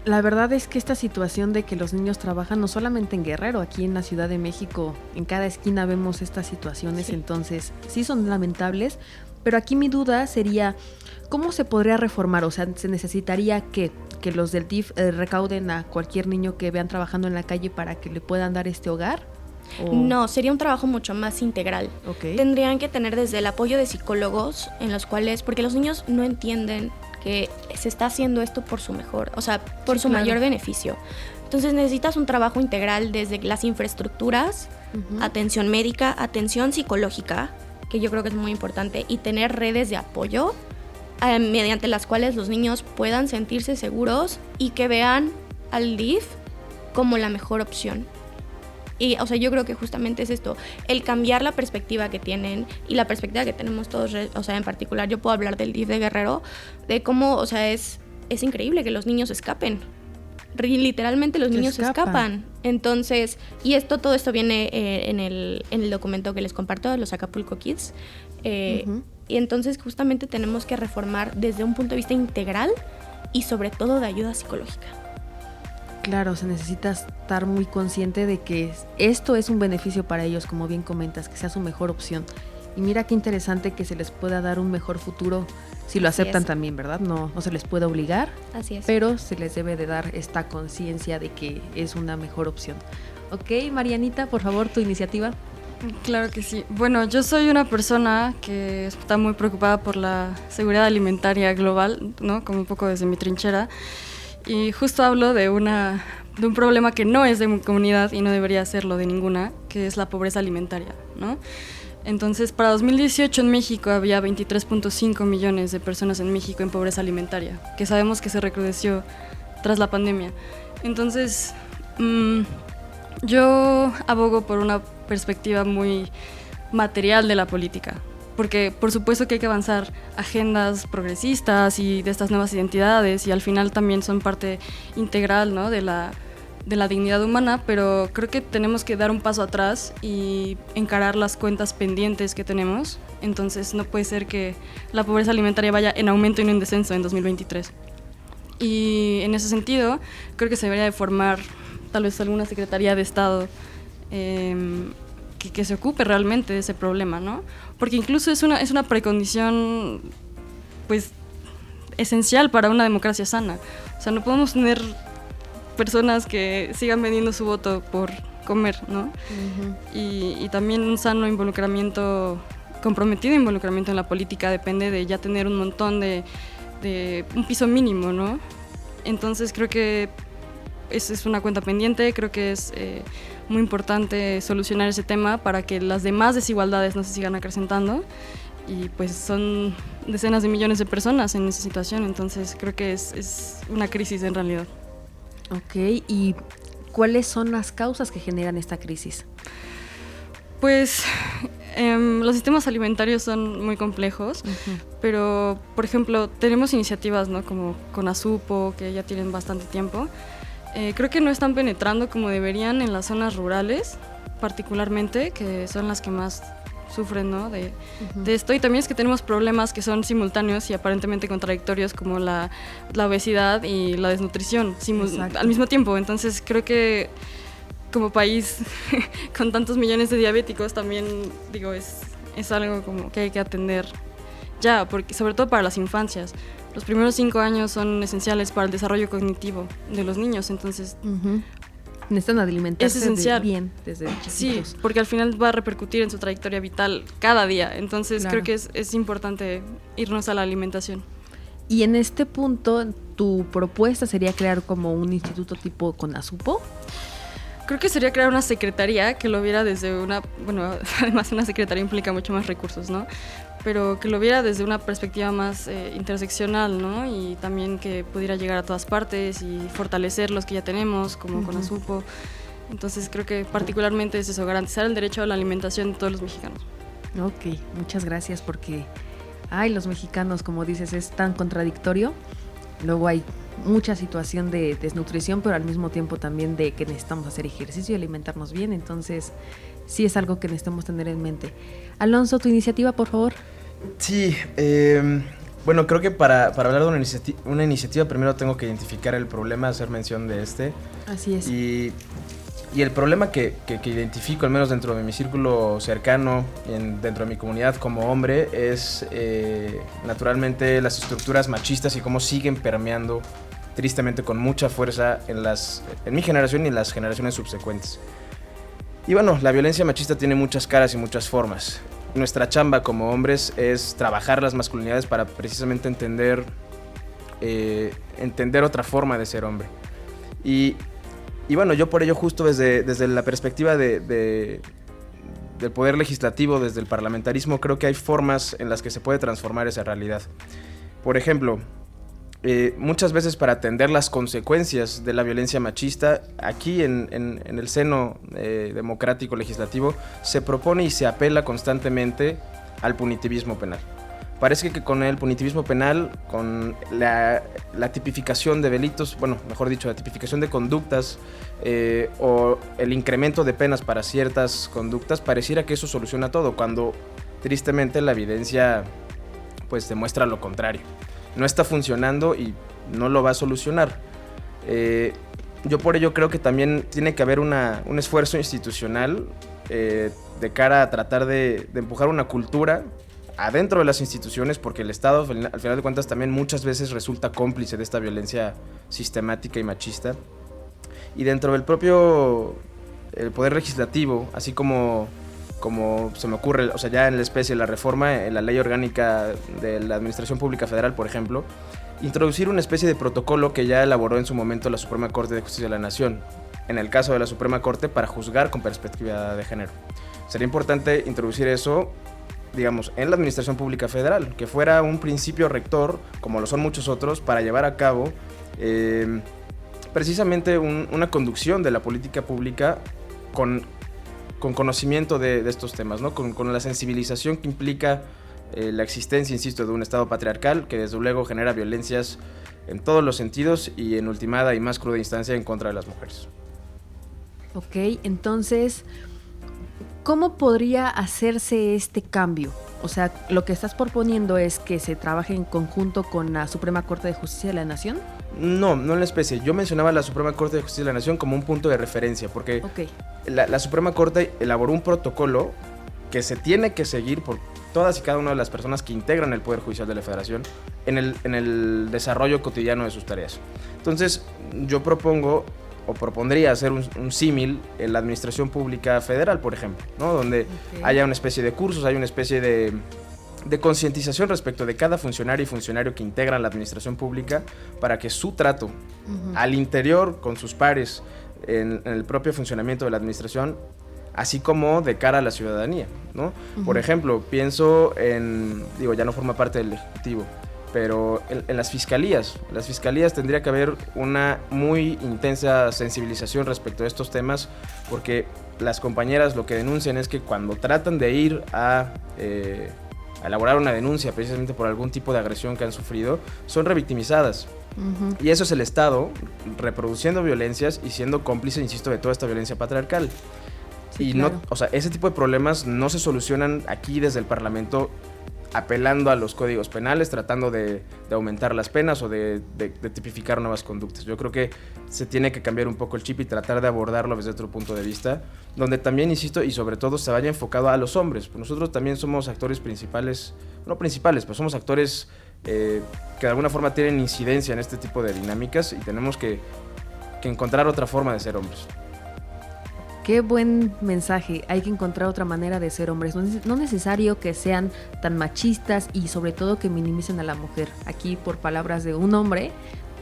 La verdad es que esta situación de que los niños trabajan no solamente en Guerrero, aquí en la Ciudad de México, en cada esquina vemos estas situaciones, sí. Entonces sí son lamentables, pero aquí mi duda sería, ¿cómo se podría reformar? O sea, ¿se necesitaría que los del DIF recauden a cualquier niño que vean trabajando en la calle para que le puedan dar este hogar? ¿O? No, sería un trabajo mucho más integral. Okay. Tendrían que tener desde el apoyo de psicólogos en los cuales, porque los niños no entienden que se está haciendo esto por su mejor, o sea, por su mayor beneficio. Entonces necesitas un trabajo integral desde las infraestructuras, atención médica, atención psicológica, que yo creo que es muy importante, y tener redes de apoyo mediante las cuales los niños puedan sentirse seguros y que vean al DIF como la mejor opción. Y, o sea, yo creo que justamente es esto, el cambiar la perspectiva que tienen y la perspectiva que tenemos todos, o sea, en particular yo puedo hablar del DIF de Guerrero, de cómo, o sea, es increíble que los niños escapen. Literalmente los niños escapan. Entonces, y todo esto viene en el documento que les comparto, los Acapulco Kids. Y entonces justamente tenemos que reformar desde un punto de vista integral y sobre todo de ayuda psicológica. Claro, se necesita estar muy consciente de que esto es un beneficio para ellos, como bien comentas, que sea su mejor opción. Y mira qué interesante que se les pueda dar un mejor futuro si lo aceptan también, ¿verdad? No se les puede obligar, así es. Pero se les debe de dar esta conciencia de que es una mejor opción. Ok, Marianita, por favor, tu iniciativa. Claro que sí. Bueno, yo soy una persona que está muy preocupada por la seguridad alimentaria global, ¿no? Como un poco desde mi trinchera. Y justo hablo de un problema que no es de mi comunidad y no debería serlo de ninguna, que es la pobreza alimentaria, ¿no? Entonces, para 2018 en México había 23.5 millones de personas en México en pobreza alimentaria, que sabemos que se recrudeció tras la pandemia. Entonces, yo abogo por una perspectiva muy material de la política, porque por supuesto que hay que avanzar agendas progresistas y de estas nuevas identidades y al final también son parte integral, ¿no? de la dignidad humana, pero creo que tenemos que dar un paso atrás y encarar las cuentas pendientes que tenemos. Entonces no puede ser que la pobreza alimentaria vaya en aumento y no en descenso en 2023. Y en ese sentido creo que se debería de formar tal vez alguna Secretaría de Estado que se ocupe realmente de ese problema, ¿no? Porque incluso es una precondición pues esencial para una democracia sana. O sea, no podemos tener personas que sigan vendiendo su voto por comer, ¿no? Y también un sano comprometido involucramiento en la política depende de ya tener un montón de un piso mínimo, ¿no? Entonces creo que es una cuenta pendiente. Creo que es muy importante solucionar ese tema para que las demás desigualdades no se sigan acrecentando. Y pues son decenas de millones de personas en esa situación, entonces creo que es una crisis en realidad. Ok, ¿y cuáles son las causas que generan esta crisis? Pues los sistemas alimentarios son muy complejos, pero por ejemplo tenemos iniciativas, ¿no? Como CONASUPO, que ya tienen bastante tiempo. Creo que no están penetrando como deberían en las zonas rurales, particularmente, que son las que más sufren, ¿no? de esto. Y también es que tenemos problemas que son simultáneos y aparentemente contradictorios, como la obesidad y la desnutrición al mismo tiempo. Entonces creo que como país con tantos millones de diabéticos también, digo, es algo como que hay que atender ya, porque sobre todo para las infancias. Los primeros 5 años son esenciales para el desarrollo cognitivo de los niños, entonces necesitan alimentarse es esencial. Bien desde chiquitos. Sí, porque al final va a repercutir en su trayectoria vital cada día, entonces Claro. creo que es importante irnos a la alimentación. Y en este punto, ¿tu propuesta sería crear como un instituto tipo CONASUPO? Creo que sería crear una secretaría que lo viera desde bueno, además una secretaría implica mucho más recursos, ¿no? Pero que lo viera desde una perspectiva más interseccional, ¿no? Y también que pudiera llegar a todas partes y fortalecer los que ya tenemos, como CONASUPO. Entonces creo que particularmente es eso, garantizar el derecho a la alimentación de todos los mexicanos. Ok, muchas gracias porque, los mexicanos, como dices, es tan contradictorio. Luego hay mucha situación de desnutrición, pero al mismo tiempo también de que necesitamos hacer ejercicio y alimentarnos bien. Entonces, sí es algo que necesitamos tener en mente. Alonso, tu iniciativa, por favor. Sí, bueno, creo que para hablar de una iniciativa primero tengo que identificar el problema, hacer mención de este. Así es. Y el problema que identifico, al menos dentro de mi círculo cercano, dentro de mi comunidad como hombre, es naturalmente las estructuras machistas y cómo siguen permeando tristemente con mucha fuerza en mi generación y en las generaciones subsecuentes. Y bueno, la violencia machista tiene muchas caras y muchas formas. Nuestra chamba como hombres es trabajar las masculinidades para precisamente entender otra forma de ser hombre. Y bueno, yo por ello justo desde la perspectiva del poder legislativo, desde el parlamentarismo, creo que hay formas en las que se puede transformar esa realidad. Por ejemplo, muchas veces para atender las consecuencias de la violencia machista, aquí en el seno democrático legislativo se propone y se apela constantemente al punitivismo penal. Parece que con el punitivismo penal, con la tipificación de delitos, bueno, mejor dicho, la tipificación de conductas o el incremento de penas para ciertas conductas, pareciera que eso soluciona todo, cuando tristemente la evidencia pues demuestra lo contrario. No está funcionando y no lo va a solucionar. Yo por ello creo que también tiene que haber un esfuerzo institucional de cara a tratar de empujar una cultura adentro de las instituciones, porque el Estado al final de cuentas también muchas veces resulta cómplice de esta violencia sistemática y machista. Y dentro del propio el poder legislativo, así como se me ocurre, o sea, ya en la especie de la reforma en la ley orgánica de la Administración Pública Federal, por ejemplo, introducir una especie de protocolo que ya elaboró en su momento la Suprema Corte de Justicia de la Nación, en el caso de la Suprema Corte, para juzgar con perspectiva de género. Sería importante introducir eso, digamos, en la Administración Pública Federal, que fuera un principio rector, como lo son muchos otros, para llevar a cabo precisamente una conducción de la política pública con conocimiento de estos temas, ¿no? Con la sensibilización que implica la existencia, insisto, de un Estado patriarcal que desde luego genera violencias en todos los sentidos y en ultimada y más cruda instancia en contra de las mujeres. Ok, entonces, ¿cómo podría hacerse este cambio? O sea, lo que estás proponiendo es que se trabaje en conjunto con la Suprema Corte de Justicia de la Nación. No en la especie. Yo mencionaba la Suprema Corte de Justicia de la Nación como un punto de referencia, porque la Suprema Corte elaboró un protocolo que se tiene que seguir por todas y cada una de las personas que integran el Poder Judicial de la Federación en el desarrollo cotidiano de sus tareas. Entonces, yo propondría hacer un símil en la Administración Pública Federal, por ejemplo, ¿no? Donde haya una especie de cursos, hay una especie de de concientización respecto de cada funcionario y funcionario que integran la administración pública para que su trato al interior con sus pares en el propio funcionamiento de la administración, así como de cara a la ciudadanía, ¿no? Por ejemplo, pienso en, ya no forma parte del Ejecutivo, pero en las fiscalías tendría que haber una muy intensa sensibilización respecto a estos temas, porque las compañeras lo que denuncian es que cuando tratan de ir a elaborar una denuncia precisamente por algún tipo de agresión que han sufrido, son revictimizadas. Y eso es el Estado reproduciendo violencias y siendo cómplice, insisto, de toda esta violencia patriarcal. Sí, y claro. ese tipo de problemas no se solucionan aquí desde el Parlamento apelando a los códigos penales, tratando de aumentar las penas o de tipificar nuevas conductas. Yo creo que se tiene que cambiar un poco el chip y tratar de abordarlo desde otro punto de vista, donde también, insisto, y sobre todo se vaya enfocado a los hombres. Pues nosotros también somos actores principales, no principales, pero somos actores que de alguna forma tienen incidencia en este tipo de dinámicas y tenemos que encontrar otra forma de ser hombres. Qué buen mensaje, hay que encontrar otra manera de ser hombres, no necesario que sean tan machistas y sobre todo que minimicen a la mujer. Aquí, por palabras de un hombre,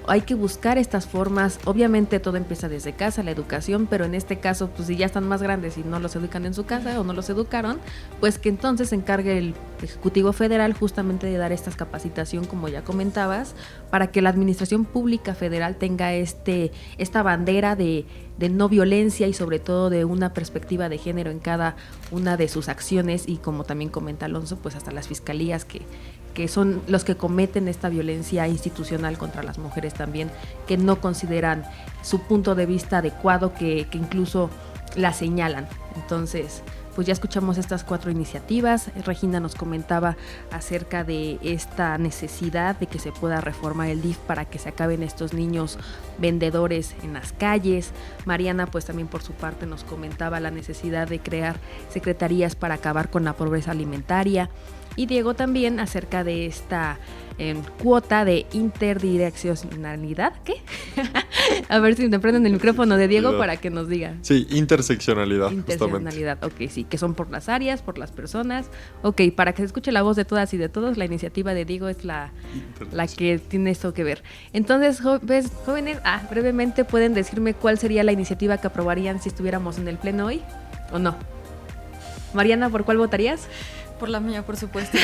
hay que buscar estas formas. Obviamente todo empieza desde casa, la educación, pero en este caso, pues si ya están más grandes y no los educan en su casa o no los educaron, pues que entonces se encargue el Ejecutivo Federal justamente de dar esta capacitación, como ya comentabas, para que la Administración Pública Federal tenga esta bandera de no violencia y sobre todo de una perspectiva de género en cada una de sus acciones, y como también comenta Alonso, pues hasta las fiscalías que son los que cometen esta violencia institucional contra las mujeres también, que no consideran su punto de vista adecuado, que incluso la señalan. Entonces, pues ya escuchamos estas 4 iniciativas. Regina nos comentaba acerca de esta necesidad de que se pueda reformar el DIF para que se acaben estos niños vendedores en las calles. Mariana, pues también por su parte nos comentaba la necesidad de crear secretarías para acabar con la pobreza alimentaria. Y Diego también acerca de esta cuota de interdireccionalidad. ¿Qué? A ver si me prenden el micrófono de Diego para que nos diga. Sí, interseccionalidad. Interseccionalidad, ok, sí, que son por las áreas, por las personas. Ok, para que se escuche la voz de todas y de todos, la iniciativa de Diego es la que tiene esto que ver. Entonces, jóvenes, brevemente, ¿pueden decirme cuál sería la iniciativa que aprobarían si estuviéramos en el pleno hoy? ¿O no? Mariana, ¿por cuál votarías? Por la mía, por supuesto.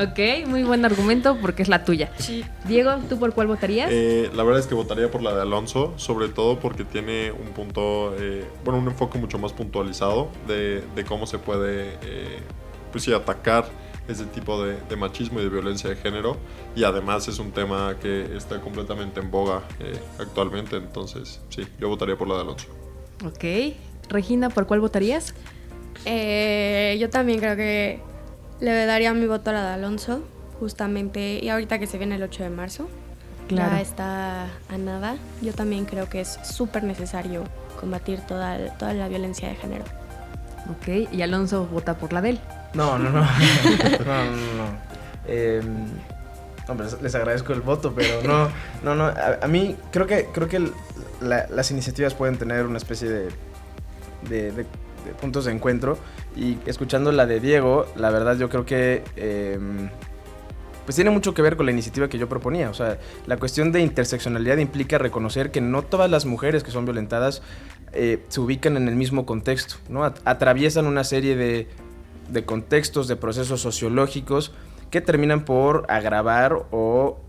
Ok, muy buen argumento porque es la tuya. Sí. Diego, ¿tú por cuál votarías? La verdad es que votaría por la de Alonso, sobre todo porque tiene un punto, un enfoque mucho más puntualizado de cómo se puede atacar ese tipo de machismo y de violencia de género, y además es un tema que está completamente en boga actualmente. Entonces sí, yo votaría por la de Alonso. Ok. Regina, ¿por cuál votarías? Yo también creo que le daría mi voto a la de Alonso, justamente, y ahorita que se viene el 8 de marzo, Claro. ya está a nada. Yo también creo que es súper necesario combatir toda la violencia de género. Ok, y Alonso vota por la de él. No. Hombre, les agradezco el voto, pero no. A mí creo que las iniciativas pueden tener una especie de puntos de encuentro, y escuchando la de Diego, la verdad yo creo que pues tiene mucho que ver con la iniciativa que yo proponía. O sea, la cuestión de interseccionalidad implica reconocer que no todas las mujeres que son violentadas se ubican en el mismo contexto, ¿no? Atraviesan una serie de contextos, de procesos sociológicos que terminan por agravar o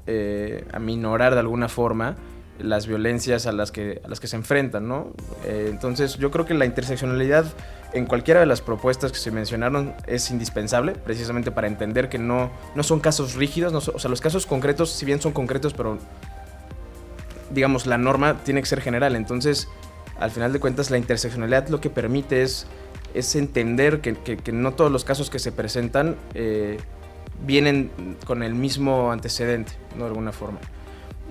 aminorar de alguna forma las violencias a las que se enfrentan, ¿no? Entonces yo creo que la interseccionalidad en cualquiera de las propuestas que se mencionaron es indispensable, precisamente para entender que no son casos rígidos, o sea, los casos concretos, si bien son concretos, pero digamos la norma tiene que ser general. Entonces, al final de cuentas, la interseccionalidad lo que permite es entender que no todos los casos que se presentan vienen con el mismo antecedente, ¿no? De alguna forma.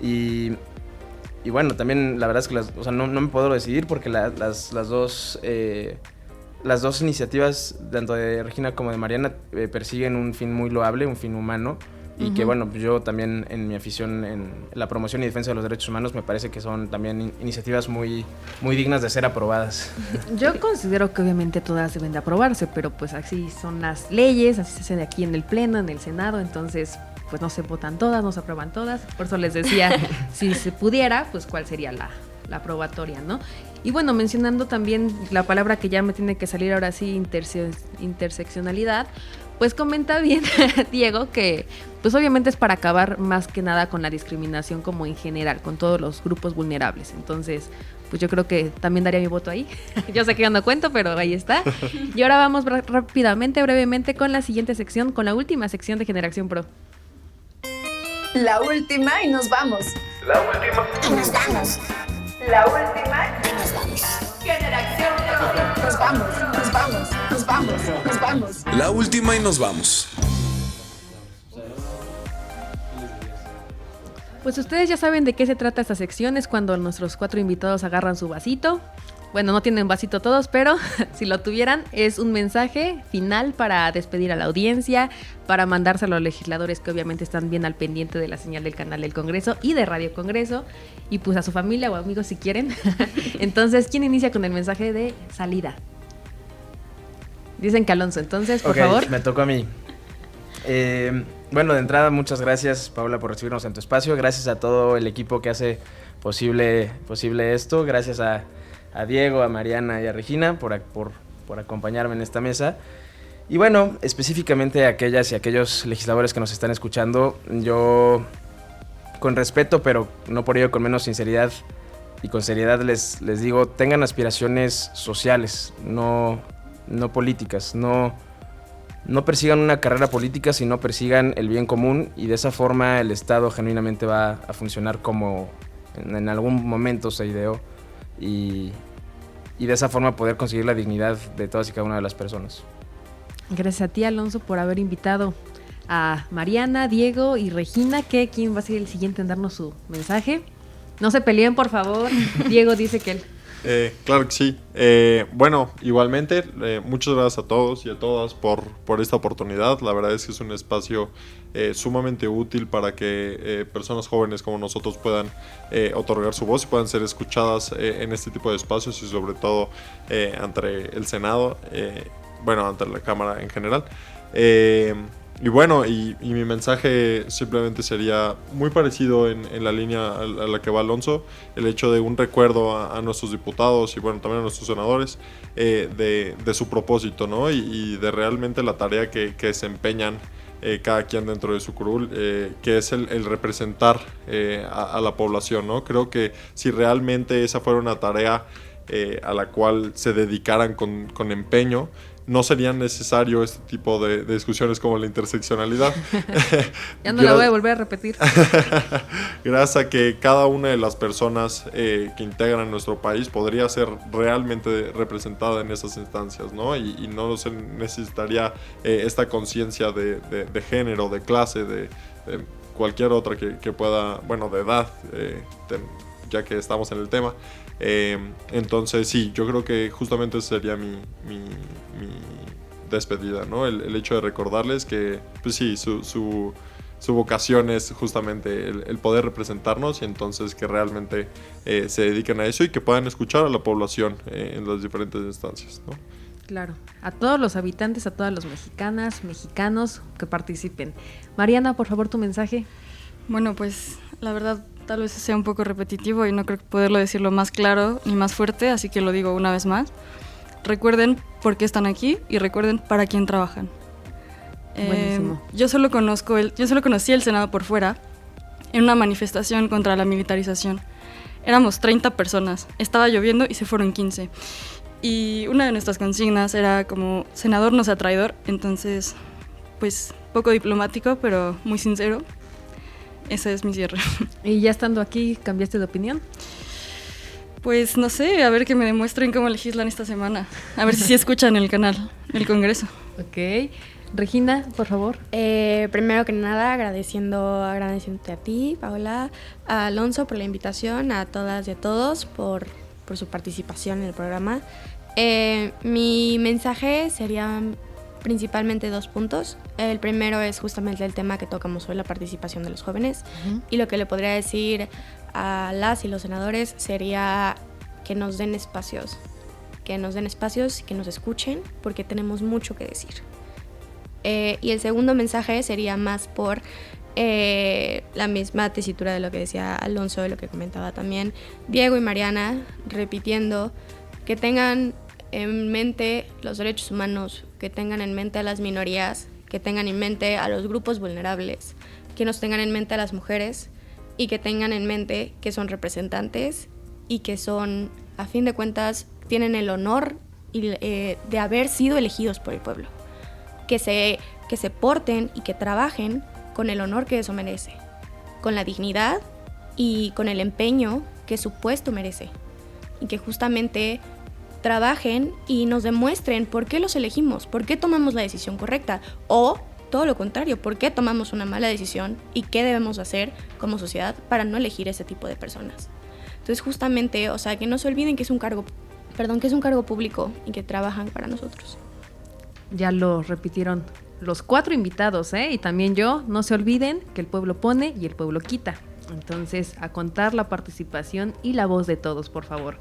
Y bueno, también la verdad es que no me puedo decidir porque las dos iniciativas, tanto de Regina como de Mariana, persiguen un fin muy loable, un fin humano, y que bueno, yo también en mi afición en la promoción y defensa de los derechos humanos me parece que son también iniciativas muy, muy dignas de ser aprobadas. Yo considero que obviamente todas deben de aprobarse, pero pues así son las leyes, así se hacen aquí en el Pleno, en el Senado, entonces pues no se votan todas, no se aprueban todas. Por eso les decía, si se pudiera, pues cuál sería la aprobatoria, ¿no? Y bueno, mencionando también la palabra que ya me tiene que salir ahora sí, interseccionalidad, pues comenta bien Diego que pues obviamente es para acabar más que nada con la discriminación como en general, con todos los grupos vulnerables. Entonces, pues yo creo que también daría mi voto ahí. Yo sé que yo no cuento, pero ahí está. Y ahora vamos rápidamente, brevemente con la siguiente sección, con la última sección de Generación Pro. La última y nos vamos. La última. Y nos vamos. La última y nos vamos. Generación Pro. Nos vamos, nos vamos, nos vamos, nos vamos. La última y nos vamos. Pues ustedes ya saben de qué se trata esta sección, es cuando nuestros 4 invitados agarran su vasito. Bueno, no tienen vasito todos, pero si lo tuvieran, es un mensaje final para despedir a la audiencia, para mandárselo a los legisladores que obviamente están bien al pendiente de la señal del canal del Congreso y de Radio Congreso, y pues a su familia o amigos si quieren. Entonces, ¿quién inicia con el mensaje de salida? Dicen que Alonso, entonces, por favor. Me tocó a mí. Bueno, de entrada, muchas gracias, Paula, por recibirnos en tu espacio. Gracias a todo el equipo que hace posible esto. Gracias a Diego, a Mariana y a Regina por acompañarme en esta mesa. Y bueno, específicamente a aquellas y aquellos legisladores que nos están escuchando, yo, con respeto, pero no por ello con menos sinceridad y con seriedad, les digo, tengan aspiraciones sociales, no políticas, no persigan una carrera política, sino persigan el bien común, y de esa forma el Estado genuinamente va a funcionar como en algún momento se ideó, y de esa forma poder conseguir la dignidad de todas y cada una de las personas. Gracias a ti, Alonso, por haber invitado a Mariana, Diego y Regina. ¿Quién va a ser el siguiente en darnos su mensaje? No se peleen, por favor. Diego dice que él. Claro que sí. Bueno, igualmente, muchas gracias a todos y a todas por esta oportunidad. La verdad es que es un espacio sumamente útil para que personas jóvenes como nosotros puedan otorgar su voz y puedan ser escuchadas en este tipo de espacios, y sobre todo ante el Senado, ante la Cámara en general. Y bueno, y mi mensaje simplemente sería muy parecido en la línea a la que va Alonso, el hecho de un recuerdo a nuestros diputados y bueno, también a nuestros senadores de su propósito, ¿no? Y de realmente la tarea que desempeñan cada quien dentro de su curul, que es el representar a la población, ¿no? Creo que si realmente esa fuera una tarea a la cual se dedicaran con empeño, no sería necesario este tipo de discusiones como la interseccionalidad. Ya no la voy a volver a repetir. Gracias a que cada una de las personas que integran nuestro país podría ser realmente representada en esas instancias, ¿no? Y no se necesitaría esta conciencia de género, de clase, de cualquier otra que pueda, bueno, de edad, ya que estamos en el tema. Entonces sí, yo creo que justamente sería mi despedida, ¿no? El hecho de recordarles que, pues sí, su vocación es justamente el poder representarnos, y entonces que realmente se dediquen a eso y que puedan escuchar a la población en las diferentes instancias, ¿no? Claro, a todos los habitantes, a todas las mexicanas, mexicanos que participen. Mariana, por favor, tu mensaje. Bueno, pues la verdad tal vez sea un poco repetitivo y no creo poderlo decirlo más claro ni más fuerte, así que lo digo una vez más. Recuerden por qué están aquí y recuerden para quién trabajan. Buenísimo. Yo solo conocí el Senado por fuera en una manifestación contra la militarización. Éramos 30 personas, estaba lloviendo y se fueron 15. Y una de nuestras consignas era como, senador no sea traidor, entonces, pues, poco diplomático, pero muy sincero. Ese es mi cierre. ¿Y ya estando aquí, cambiaste de opinión? Pues no sé, a ver que me demuestren cómo legislan esta semana. A ver si sí escuchan el canal, el Congreso. Ok. Regina, por favor. Primero que nada, agradeciéndote a ti, Paola, a Alonso por la invitación, a todas y a todos por su participación en el programa. Mi mensaje sería principalmente 2 puntos. El primero es justamente el tema que tocamos hoy, la participación de los jóvenes. Y lo que le podría decir a las y los senadores sería que nos den espacios, que nos escuchen, porque tenemos mucho que decir. Y el segundo mensaje sería más por la misma tesitura de lo que decía Alonso, de lo que comentaba también Diego y Mariana, repitiendo que tengan en mente los derechos humanos, que tengan en mente a las minorías, que tengan en mente a los grupos vulnerables, que nos tengan en mente a las mujeres y que tengan en mente que son representantes y que son, a fin de cuentas, tienen el honor de haber sido elegidos por el pueblo. Que se porten y que trabajen con el honor que eso merece, con la dignidad y con el empeño que su puesto merece, y que justamente trabajen y nos demuestren por qué los elegimos, por qué tomamos la decisión correcta, o todo lo contrario, por qué tomamos una mala decisión y qué debemos hacer como sociedad para no elegir ese tipo de personas. Entonces justamente, o sea, que no se olviden que es un cargo público y que trabajan para nosotros. Ya lo repitieron los 4 invitados, y también yo, no se olviden que el pueblo pone y el pueblo quita. Entonces, a contar la participación y la voz de todos, por favor.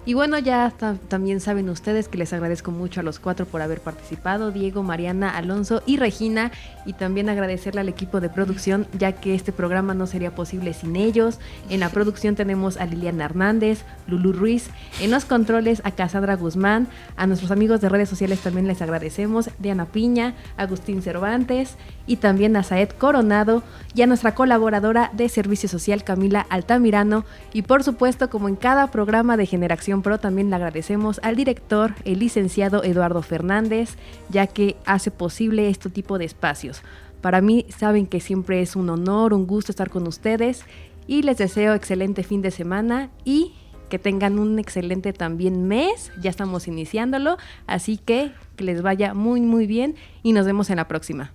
Y bueno, ya también saben ustedes que les agradezco mucho a los 4 por haber participado, Diego, Mariana, Alonso y Regina, y también agradecerle al equipo de producción, ya que este programa no sería posible sin ellos. En la producción tenemos a Liliana Hernández, Lulú Ruiz, en los controles a Cassandra Guzmán, a nuestros amigos de redes sociales también les agradecemos, Diana Piña, Agustín Cervantes y también a Saed Coronado y a nuestra colaboradora de Servicio Social Camila Altamirano, y por supuesto, como en cada programa de Generación Pro, también le agradecemos al director, el licenciado Eduardo Fernández, ya que hace posible este tipo de espacios. Para mí, saben que siempre es un honor, un gusto estar con ustedes, y les deseo excelente fin de semana y que tengan un excelente también mes. Ya estamos iniciándolo, así que les vaya muy muy bien y nos vemos en la próxima.